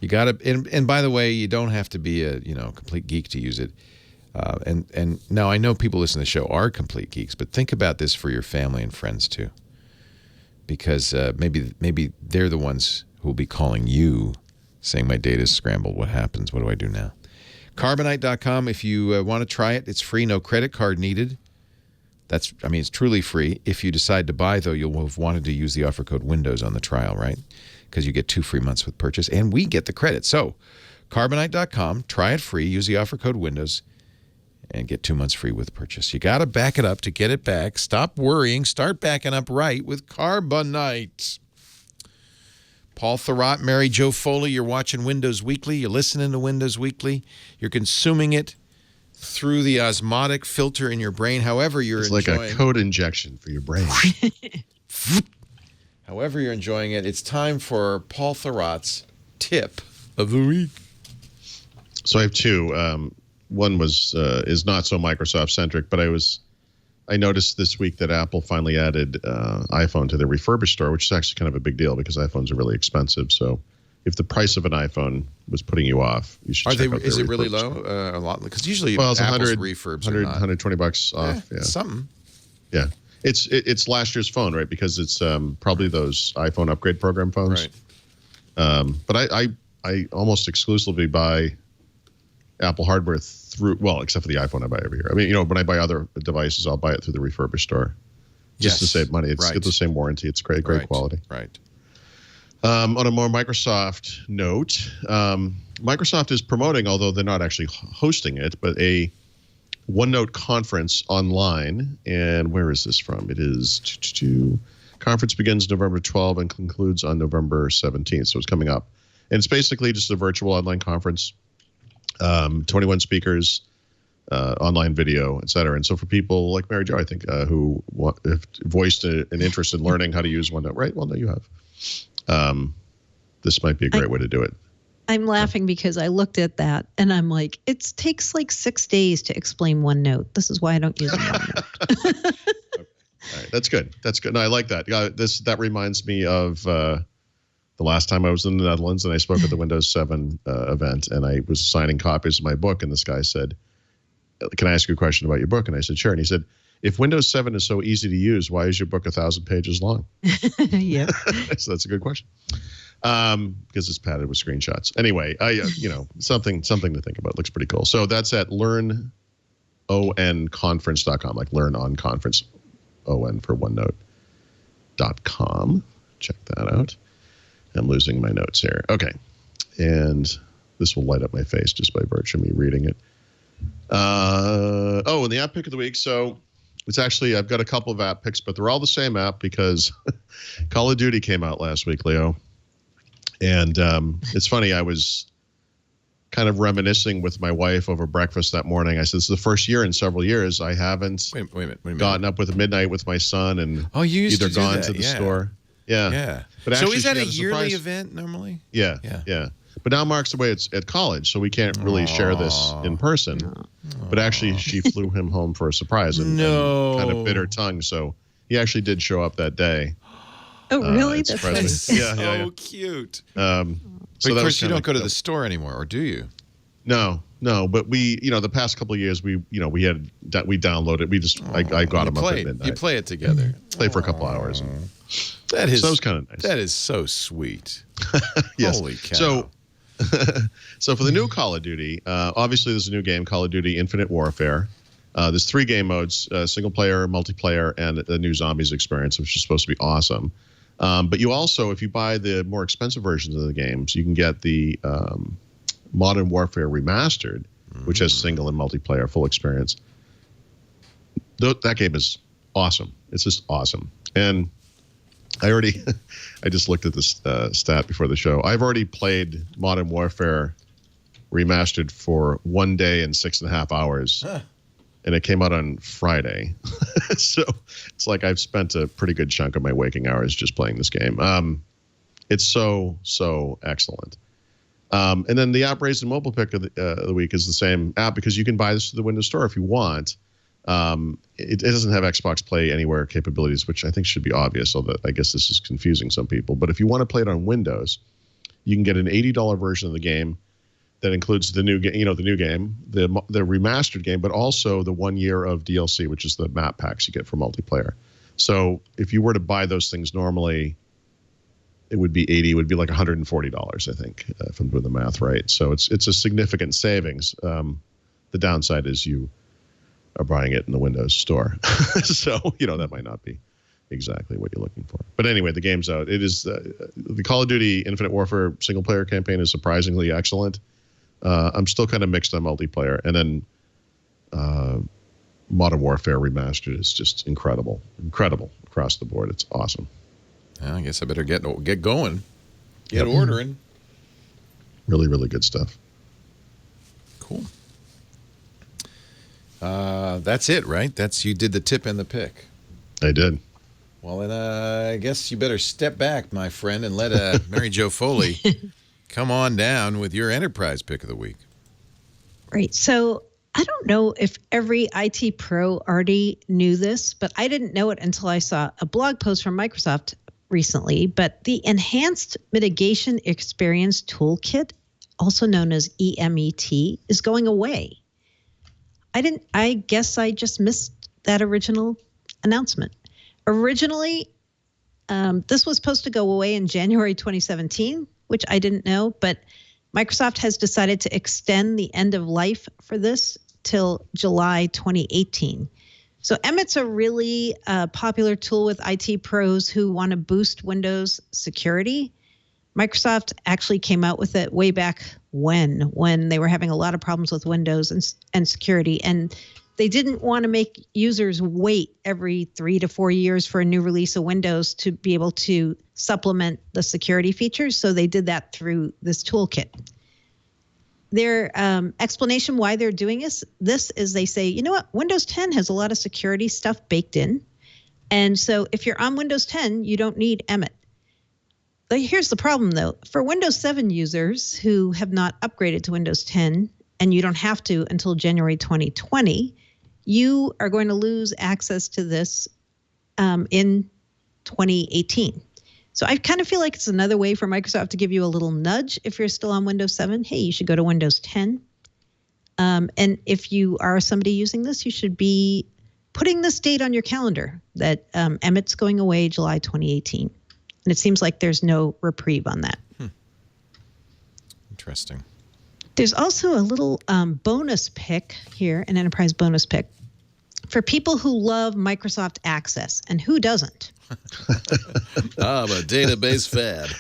S1: You got to, and by the way, you don't have to be a complete geek to use it. And now I know people listening to the show are complete geeks, but think about this for your family and friends too, because maybe they're the ones who will be calling you, saying my data's scrambled. What happens? What do I do now? Carbonite.com. If you want to try it, it's free. No credit card needed. It's truly free. If you decide to buy, though, you'll have wanted to use the offer code Windows on the trial, right? Because you get 2 free months with purchase, and we get the credit. So, Carbonite.com, try it free, use the offer code Windows, and get 2 months free with purchase. You got to back it up to get it back. Stop worrying. Start backing up right with Carbonite. Paul Thurrott, Mary Jo Foley, you're watching Windows Weekly. You're listening to Windows Weekly. You're consuming it through the osmotic filter in your brain, however you're enjoying it.
S4: It's like a code injection for your brain.
S1: However you're enjoying it, it's time for Paul Thurrott's tip of the week.
S4: So I have two. One is not so Microsoft-centric, but I noticed this week that Apple finally added iPhone to their refurbished store, which is actually kind of a big deal because iPhones are really expensive. So if the price of an iPhone was putting you off, you should check out their
S1: Is it really
S4: refurbished
S1: low?
S4: store.
S1: A lot? Because usually
S4: Well, it's
S1: Apple's
S4: 100,
S1: refurbs
S4: 100
S1: are not.
S4: $120 off. Yeah.
S1: Something.
S4: Yeah. It's last year's phone, right? Because it's probably those iPhone upgrade program phones.
S1: Right.
S4: But I almost exclusively buy Apple hardware except for the iPhone I buy every year. I mean, when I buy other devices, I'll buy it through the refurbished store just to save money. It's the same warranty. It's great quality.
S1: Right.
S4: On a more Microsoft note, Microsoft is promoting, although they're not actually hosting it, but a OneNote conference online. And where is this from? It is conference begins November 12 and concludes on November 17th. So it's coming up. And it's basically just a virtual online conference. 21 speakers, online video, et cetera. And so for people like Mary Jo, I think, who have voiced an interest in learning how to use OneNote, right? Well, no, you have. This might be a great way to do it.
S5: I'm laughing because I looked at that and I'm like, it takes like 6 days to explain OneNote. This is why I don't use OneNote.
S4: All right, that's good. That's good. No, I like that. That reminds me of the last time I was in the Netherlands and I spoke at the Windows 7 event, and I was signing copies of my book, and this guy said, "Can I ask you a question about your book?" And I said, "Sure." And he said, "If Windows 7 is so easy to use, why is your book 1,000 pages long?"
S5: Yeah.
S4: So that's a good question. Because it's padded with screenshots. Anyway, something to think about. It looks pretty cool. So that's at learnonconference.com, like learn on conference, ON for OneNote.com. Check that out. I'm losing my notes here. Okay. And this will light up my face just by virtue of me reading it. And the app pick of the week. So it's actually, I've got a couple of app picks, but they're all the same app because Call of Duty came out last week, Leo. And it's funny, I was kind of reminiscing with my wife over breakfast that morning. I said, this is the first year in several years I haven't
S1: Wait a minute.
S4: gotten up with midnight with my son and
S1: you used
S4: either
S1: to do
S4: gone
S1: that.
S4: to the store. Yeah. But
S1: So
S4: actually,
S1: is that
S4: she
S1: a
S4: had
S1: yearly
S4: surprise.
S1: event normally?
S4: Yeah. But now Mark's away at college, so we can't really share this in person. But actually, she flew him home for a surprise and kind of bit her tongue. So he actually did show up that day.
S5: Oh, really?
S1: That's so cute.
S4: So
S1: of course, you don't go to the store anymore, or do you?
S4: No. But we, the past couple of years, we downloaded. I got him up at midnight.
S1: You play it together.
S4: Play for a couple hours.
S1: That is
S4: kind of nice.
S1: That is so sweet.
S4: Yes.
S1: Holy cow.
S4: So for the new Call of Duty, obviously there's a new game, Call of Duty Infinite Warfare. There's 3 game modes, single player, multiplayer, and the new Zombies experience, which is supposed to be awesome. But you also, if you buy the more expensive versions of the games, you can get the Modern Warfare Remastered, which has single and multiplayer full experience. That game is awesome. It's just awesome. And I just looked at this stat before the show. I've already played Modern Warfare Remastered for 1 day and 6.5 hours. And it came out on Friday. So it's like I've spent a pretty good chunk of my waking hours just playing this game. It's so excellent. And then the app raised and mobile pick of the week is the same app because you can buy this through the Windows Store if you want. It doesn't have Xbox Play Anywhere capabilities, which I think should be obvious, although I guess this is confusing some people. But if you want to play it on Windows, you can get an $80 version of the game that includes the new game, the remastered game, but also the 1 year of DLC, which is the map packs you get for multiplayer. So if you were to buy those things normally, it would be $80. It would be like $140, I think, if I'm doing the math right. So it's a significant savings. The downside is you are buying it in the Windows Store, so that might not be exactly what you're looking for. But anyway, the game's out. It is the Call of Duty Infinite Warfare single player campaign is surprisingly excellent. I'm still kind of mixed on multiplayer, and then Modern Warfare Remastered is just incredible across the board. It's awesome.
S1: I guess I better get going. Get ordering.
S4: Really, really good stuff.
S1: Cool. That's it, right? You did the tip and the pick.
S4: I did.
S1: Well, then I guess you better step back, my friend, and let Mary Jo Foley come on down with your enterprise pick of the week.
S5: Right. So I don't know if every IT pro already knew this, but I didn't know it until I saw a blog post from Microsoft recently. But the Enhanced Mitigation Experience Toolkit, also known as EMET, is going away. I guess I just missed that original announcement. Originally, this was supposed to go away in January 2017, which I didn't know, but Microsoft has decided to extend the end of life for this till July 2018. So EMET's a really popular tool with IT pros who want to boost Windows security. Microsoft actually came out with it way back when they were having a lot of problems with Windows and security. And they didn't want to make users wait every 3 to 4 years for a new release of Windows to be able to supplement the security features. So they did that through this toolkit. Their explanation why they're doing this is they say, you know what, Windows 10 has a lot of security stuff baked in. And so if you're on Windows 10, you don't need EMET. But here's the problem, though. For Windows 7 users who have not upgraded to Windows 10, and you don't have to until January 2020, you are going to lose access to this in 2018. So I kind of feel like it's another way for Microsoft to give you a little nudge if you're still on Windows 7. Hey, you should go to Windows 10. And if you are somebody using this, you should be putting this date on your calendar that EMET's going away July 2018. And it seems like there's no reprieve on that.
S1: Interesting.
S5: There's also a little bonus pick here, an enterprise bonus pick, for people who love Microsoft Access. And who doesn't?
S1: I'm a database fad.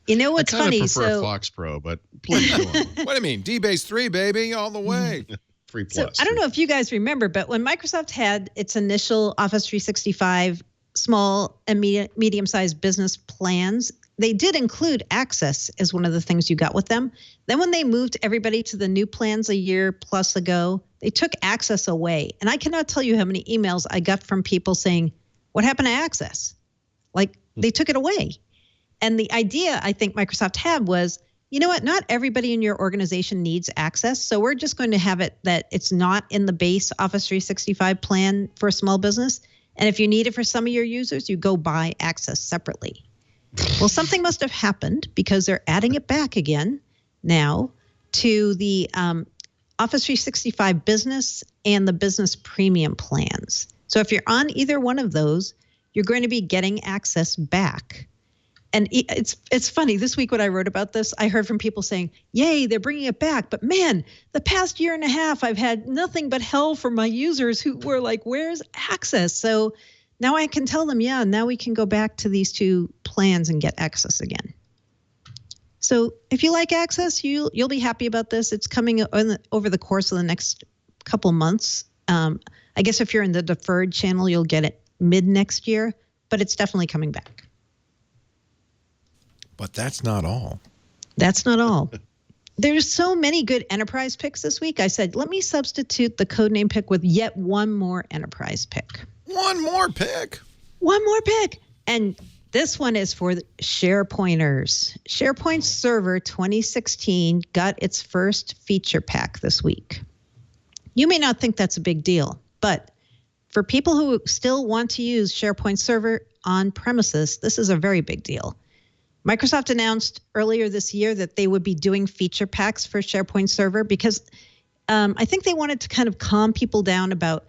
S5: You know what's funny?
S4: I prefer Fox Pro, but please go on.
S1: What do you mean? DBase 3, baby, all the way.
S4: 3 plus.
S5: So I don't know if you guys remember, but when Microsoft had its initial Office 365 small and medium-sized business plans, they did include Access as one of the things you got with them. Then when they moved everybody to the new plans a year plus ago, they took Access away. And I cannot tell you how many emails I got from people saying, what happened to Access? Like, they took it away. And the idea I think Microsoft had was, you know what, not everybody in your organization needs Access. So we're just going to have it that it's not in the base Office 365 plan for a small business. And if you need it for some of your users, you go buy Access separately. Well, something must have happened because they're adding it back again now to the Office 365 Business and the Business Premium plans. So if you're on either one of those, you're going to be getting Access back. And it's funny. This week when I wrote about this, I heard from people saying, yay, they're bringing it back. But man, the past year and a half, I've had nothing but hell from my users who were like, where's Access? So now I can tell them, yeah, now we can go back to these two plans and get Access again. So if you like Access, you'll be happy about this. It's coming over the course of the next couple months. I guess if you're in the deferred channel, you'll get it mid next year, but it's definitely coming back.
S1: But that's not all.
S5: That's not all. There's so many good enterprise picks this week. I said, let me substitute the codename pick with yet one more enterprise pick.
S1: One more pick.
S5: One more pick. And this one is for the SharePointers. SharePoint Server 2016 got its first feature pack this week. You may not think that's a big deal, but for people who still want to use SharePoint Server on premises, this is a very big deal. Microsoft announced earlier this year that they would be doing feature packs for SharePoint Server because I think they wanted to kind of calm people down about,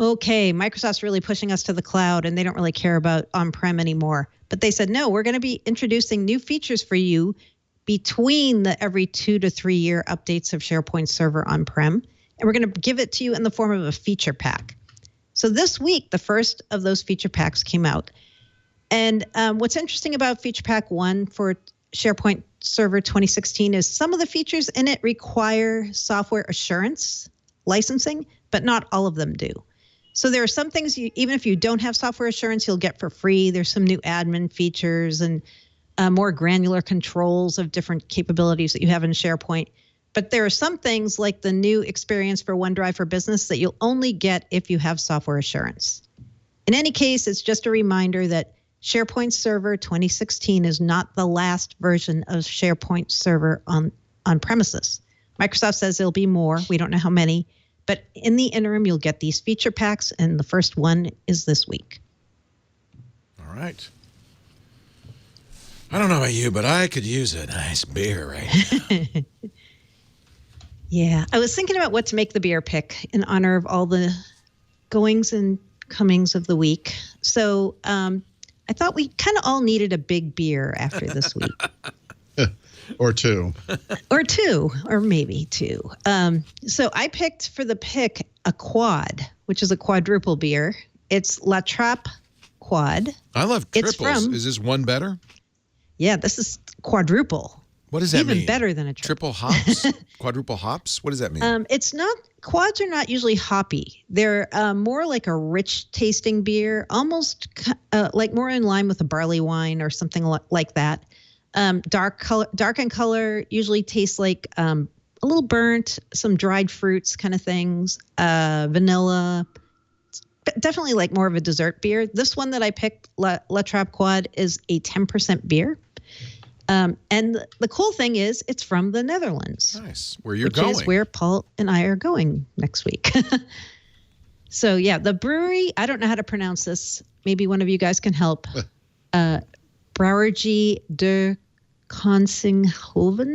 S5: okay, Microsoft's really pushing us to the cloud and they don't really care about on-prem anymore. But they said, no, we're going to be introducing new features for you between the every 2 to 3 year updates of SharePoint Server on-prem. And we're going to give it to you in the form of a feature pack. So this week, the first of those feature packs came out. And what's interesting about Feature Pack 1 for SharePoint Server 2016 is some of the features in it require software assurance licensing, but not all of them do. So there are some things, even if you don't have software assurance, you'll get for free. There's some new admin features and more granular controls of different capabilities that you have in SharePoint. But there are some things like the new experience for OneDrive for Business that you'll only get if you have software assurance. In any case, it's just a reminder that SharePoint Server 2016 is not the last version of SharePoint Server on premises. Microsoft says there'll be more. We don't know how many. But in the interim, you'll get these feature packs, and the first one is this week.
S1: All right. I don't know about you, but I could use a nice beer right now.
S5: Yeah. I was thinking about what to make the beer pick in honor of all the goings and comings of the week. So I thought we kind of all needed a big beer after this week.
S4: Or two.
S5: or maybe two. So I picked for the pick a quad, which is a quadruple beer. It's La Trappe Quad.
S1: I love triples.
S5: From,
S1: is this one better?
S5: Yeah, this is quadruple.
S1: What does that mean?
S5: Even better than a triple.
S1: Triple hops? Quadruple hops? What does that mean?
S5: It's not, quads are not usually hoppy. They're more like a rich tasting beer, almost like more in line with a barley wine or something like that. Dark in color, usually tastes like a little burnt, some dried fruits kind of things, vanilla. Definitely like more of a dessert beer. This one that I picked, La Trappe Quad, is a 10% beer. And the cool thing is it's from the Netherlands.
S1: Nice. Where you're going.
S5: Which is where Paul and I are going next week. So, yeah, the brewery, I don't know how to pronounce this. Maybe one of you guys can help. Brouwerij de Koningshoven?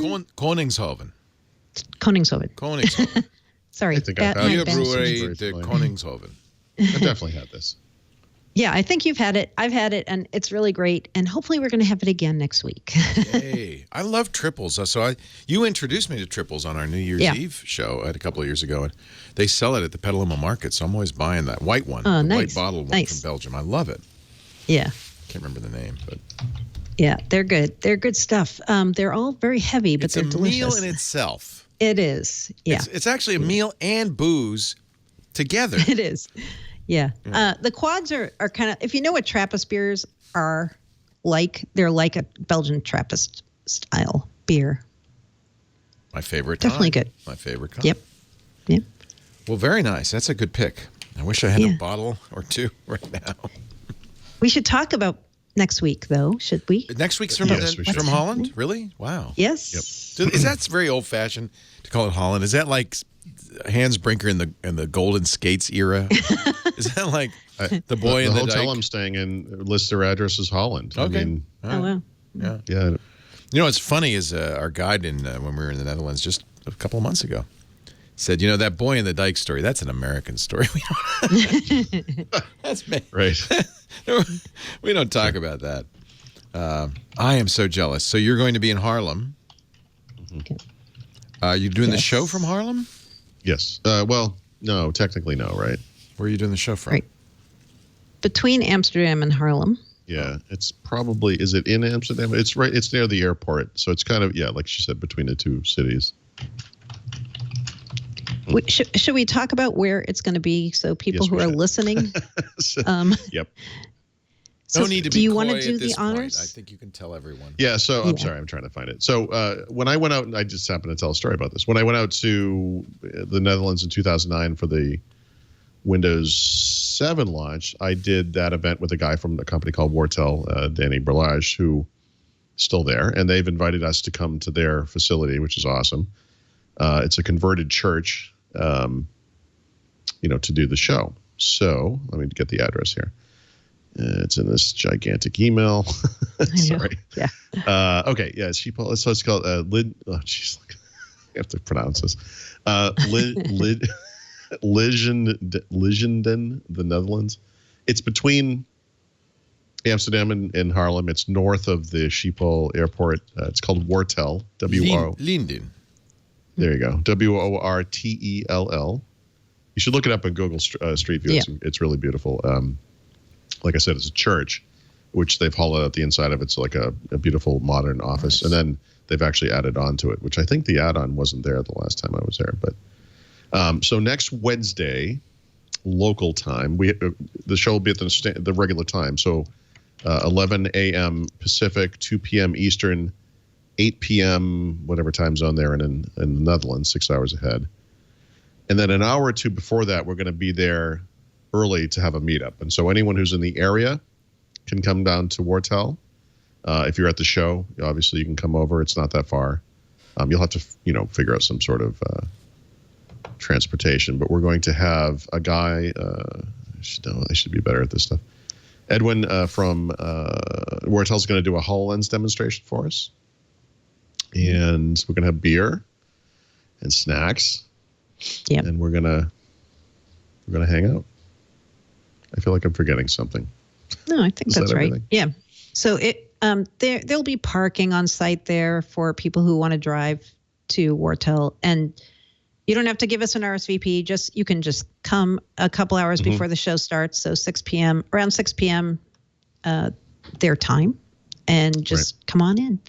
S5: Koningshoven. Sorry.
S4: I think I've had it.
S1: Brouwerij de Koningshoven.
S4: I definitely had this.
S5: Yeah, I think you've had it. I've had it, and it's really great. And hopefully we're going to have it again next week.
S1: Hey, I love triples. So you introduced me to triples on our New Year's Eve show a couple of years ago, and they sell it at the Petaluma Market, so I'm always buying that white one, the white bottle one from Belgium. I love it.
S5: Yeah.
S1: Can't remember the name, but
S5: yeah, they're good. They're good stuff. They're all very heavy, but they're delicious.
S1: It's a meal in itself.
S5: It is. Yeah.
S1: It's actually a meal and booze together.
S5: It is. Yeah. The quads are kind of, if you know what Trappist beers are like, they're like a Belgian Trappist style beer.
S1: My favorite
S5: Definitely
S1: kind.
S5: Good.
S1: My favorite kind.
S5: Yep.
S1: Well, very nice. That's a good pick. I wish I had a bottle or two right now.
S5: We should talk about next week, though, should we?
S1: Next week's from Holland? Really? Wow.
S5: Yes.
S1: Yep. Is that very old-fashioned to call it Holland? Is that like Hans Brinker in the Golden Skates era? Is that like the boy in the
S4: hotel
S1: dike?
S4: I'm staying in lists their address as Holland.
S1: Okay.
S4: I mean,
S5: Oh, wow.
S4: Yeah.
S1: You know what's funny is our guide when we were in the Netherlands just a couple of months ago said, that boy in the dike story, that's an American story. That's me.
S4: Right.
S1: We don't talk about that. I am so jealous. So you're going to be in Harlem.
S5: Okay.
S1: Are you doing the show from Harlem?
S4: Yes. Well, no, technically no, right?
S1: Where are you doing the show from?
S5: Right. Between Amsterdam and Harlem.
S4: Yeah, it's probably, is it in Amsterdam? It's right, it's near the airport. So it's kind of, like she said, between the two cities.
S5: Should we talk about where it's going to be so people who are listening?
S4: Yep.
S5: So
S1: no need to
S5: do
S1: be
S5: you
S1: coy
S5: want to do
S1: at this
S5: the honors?
S1: point. I think you can tell everyone.
S4: Yeah, so I'm sorry, I'm trying to find it. So when I went out, I just happened to tell a story about this. When I went out to the Netherlands in 2009 for the Windows 7 launch, I did that event with a guy from a company called Wortel, Danny Berlage, who is still there, and they've invited us to come to their facility, which is awesome. It's a converted church, to do the show. So let me get the address here. It's in this gigantic email. Sorry.
S5: Yeah.
S4: Okay. Yeah. So it's called Lid. Oh, jeez. I have to pronounce this. Leijenden, the Netherlands. It's between Amsterdam and Haarlem. It's north of the Schiphol airport. It's called Wortel.
S1: Linden.
S4: There you go. Wortell. You should look it up on Google Street View. It's really beautiful. Like I said, it's a church, which they've hollowed out the inside of. It's like a beautiful modern office. Nice. And then they've actually added on to it, which I think the add-on wasn't there the last time I was there. But so next Wednesday, local time, the show will be at the regular time. So 11 a.m. Pacific, 2 p.m. Eastern, 8 p.m. whatever time zone they're in the Netherlands, 6 hours ahead. And then an hour or two before that, we're going to be there early to have a meetup. And so anyone who's in the area can come down to Wartel. If you're at the show, obviously you can come over. It's not that far. You'll have to, figure out some sort of transportation. But we're going to have a guy. I should be better at this stuff. Edwin from Wartel's going to do a HoloLens demonstration for us, and we're going to have beer and snacks.
S5: Yeah,
S4: and we're gonna hang out. I feel like I'm forgetting something.
S5: No, I think that's right.
S4: Everything?
S5: Yeah. So there'll be parking on site there for people who want to drive to Wartel, and you don't have to give us an RSVP. You can just come a couple hours before the show starts. So around 6 p.m. Their time, and just come on in.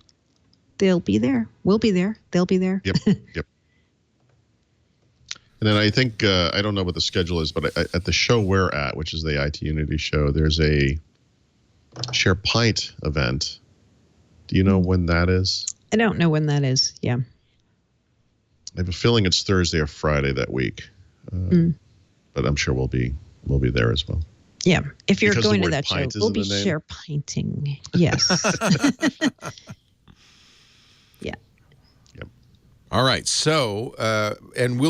S5: They'll be there. We'll be there. They'll be there.
S4: Yep. And then I think, I don't know what the schedule is, but at the show we're at, which is the IT Unity show, there's a SharePoint event. Do you know when that is?
S5: I don't know when that is. Yeah.
S4: I have a feeling it's Thursday or Friday that week. But I'm sure we'll be there as well.
S5: Yeah. If you're
S4: Because
S5: going
S4: the
S5: to
S4: word
S5: that show,
S4: pint is
S5: we'll
S4: in
S5: be
S4: the name?
S5: SharePointing. Yes. Yeah.
S1: All right. So, and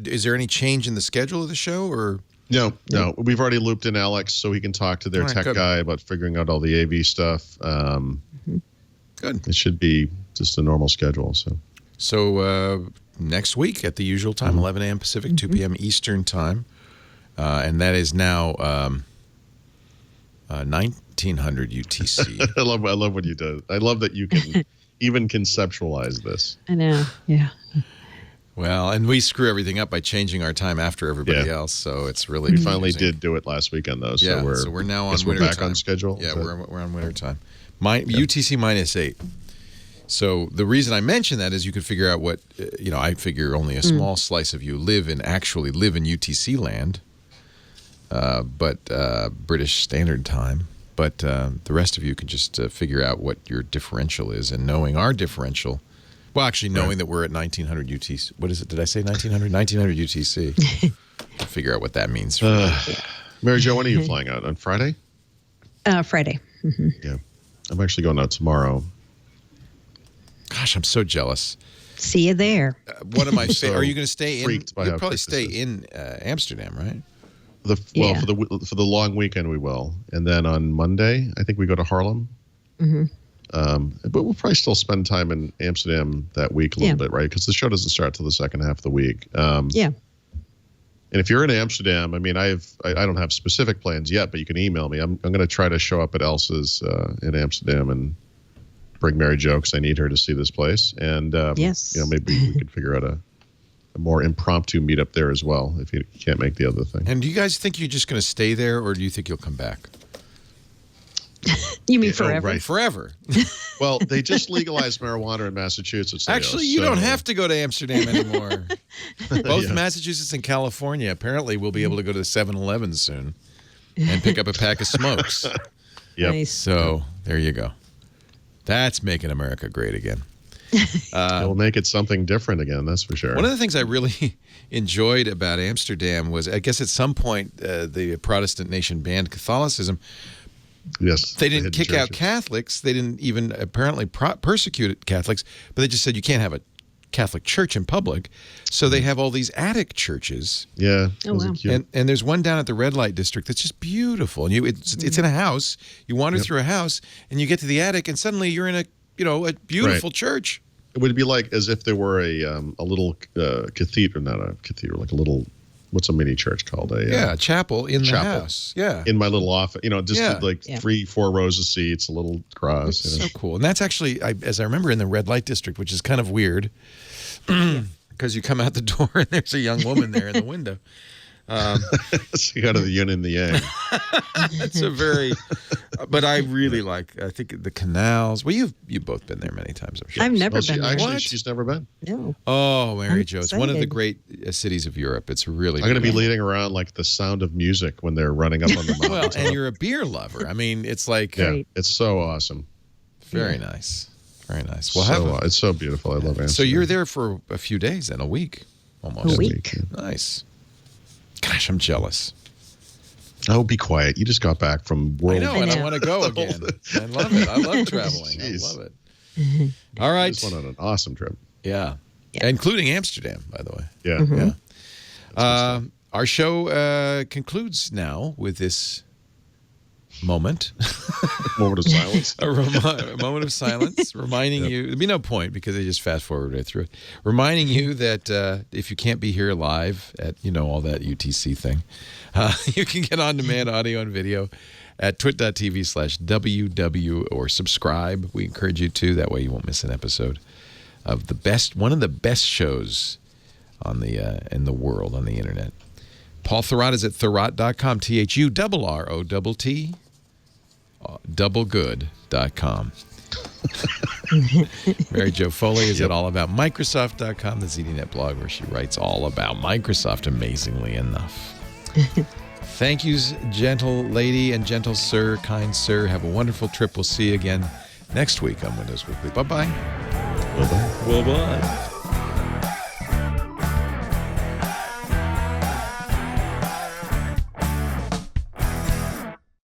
S1: is there any change in the schedule of the show or?
S4: No. We've already looped in Alex so he can talk to their tech guy about figuring out all the AV stuff.
S1: Good.
S4: It should be just a normal schedule.
S1: So next week at the usual time, 11 a.m. Pacific, 2 p.m. Eastern time. And that is now 1900 UTC.
S4: I love what you do. I love that you can even conceptualize this.
S5: I know. Yeah.
S1: Well, and we screw everything up by changing our time after everybody else, so it's really
S4: We finally
S1: confusing.
S4: did do it last weekend, though.
S1: So we're now on winter
S4: we're back
S1: time.
S4: on schedule.
S1: Yeah, we're on winter time. UTC -8. So the reason I mention that is you could figure out what I figure only a small slice of you actually live in UTC land, but British Standard Time. But the rest of you can just figure out what your differential is, and knowing our differential. Well, actually, knowing that we're at 1900 UTC. What is it? Did I say 1900? 1900 UTC. Figure out what that means.
S4: Mary Jo, when are you flying out? On Friday?
S5: Friday.
S4: Yeah. I'm actually going out tomorrow.
S1: Gosh, I'm so jealous.
S5: See you there.
S1: One of my are you going to stay in? You'll probably stay in Amsterdam, right?
S4: For the long weekend we will, and then on Monday I think we go to Haarlem. But we'll probably still spend time in Amsterdam that week a little bit, right? Because the show doesn't start till the second half of the week. And if you're in Amsterdam, I mean, I don't have specific plans yet, but you can email me. I'm going to try to show up at Elsa's in Amsterdam and bring Mary Jo because I need her to see this place. And maybe we could figure out a more impromptu meetup there as well if you can't make the other thing.
S1: And do you guys think you're just going to stay there, or do you think you'll come back?
S5: You mean forever?
S4: Right.
S1: Forever.
S4: Well, they just legalized marijuana in Massachusetts.
S1: Actually, you don't have to go to Amsterdam anymore. Both Massachusetts and California apparently will be able to go to the 7-Eleven soon and pick up a pack of smokes.
S4: Yep.
S5: Nice.
S1: So there you go. That's making America great again.
S4: It'll make it something different again, that's for sure.
S1: One of the things I really enjoyed about Amsterdam was, I guess at some point, the Protestant nation banned Catholicism.
S4: Yes.
S1: They didn't kick out Catholics. They didn't even apparently persecute Catholics, but they just said you can't have a Catholic church in public. So they have all these attic churches.
S4: Yeah.
S5: Oh, wow.
S1: And there's one down at the red light district that's just beautiful. And it's in a house. You wander through a house and you get to the attic and suddenly you're in a beautiful church.
S4: It would be like as if there were a little cathedral, not a cathedral, like a little, what's a mini church called?
S1: A chapel in the house. Yeah.
S4: In my little office, just like 3-4 rows of seats, a little cross.
S1: It's so cool. And that's actually, as I remember, in the red light district, which is kind of weird because you come out the door and there's a young woman there in the window.
S4: So you got the yin and the yang.
S1: It's a very But I really like. I think the canals. Well, you've both been there many times. I'm sure.
S5: I've never been there.
S4: Actually, she's never been.
S5: No.
S1: Oh, Mary Jo, it's one of the
S5: excited.
S1: great cities of Europe. It's really.
S4: I'm going to be
S1: beautiful.
S4: leading around like the Sound of Music when they're running up on the mountain.
S1: Well, and you're a beer lover. I mean, it's like
S4: yeah, it's so awesome.
S1: very nice, very nice. Well,
S4: It's so beautiful. I love Amsterdam.
S1: so you're there for a few days and a week, almost.
S5: A week.
S1: Nice. Gosh, I'm jealous.
S4: Oh, be quiet. You just got back from
S1: I
S4: World.
S1: know, and I want to go again. I love it. I love traveling.
S4: Jeez.
S1: I love it. All right.
S4: Just went on an awesome trip.
S1: Yeah. Including Amsterdam, by the way.
S4: Yeah.
S1: Yeah. Our show concludes now with this moment.
S4: Moment of silence.
S1: A moment of silence, reminding you, there'd be no point because they just fast forward right through it. Reminding you that if you can't be here live at, all that UTC thing, you can get on demand audio and video at twit.tv/WW or subscribe. We encourage you to. That way you won't miss an episode of one of the best shows on the in the world on the internet. Paul Thurrott is at Thurrott.com, THURROTT, doublegood.com. Mary Jo Foley is at allaboutmicrosoft.com, the ZDNet blog where she writes all about Microsoft, amazingly enough. Thank you, gentle lady and gentle sir, kind sir. Have a wonderful trip. We'll see you again next week on Windows Weekly. Bye-bye.
S4: Bye-bye.
S1: Bye-bye.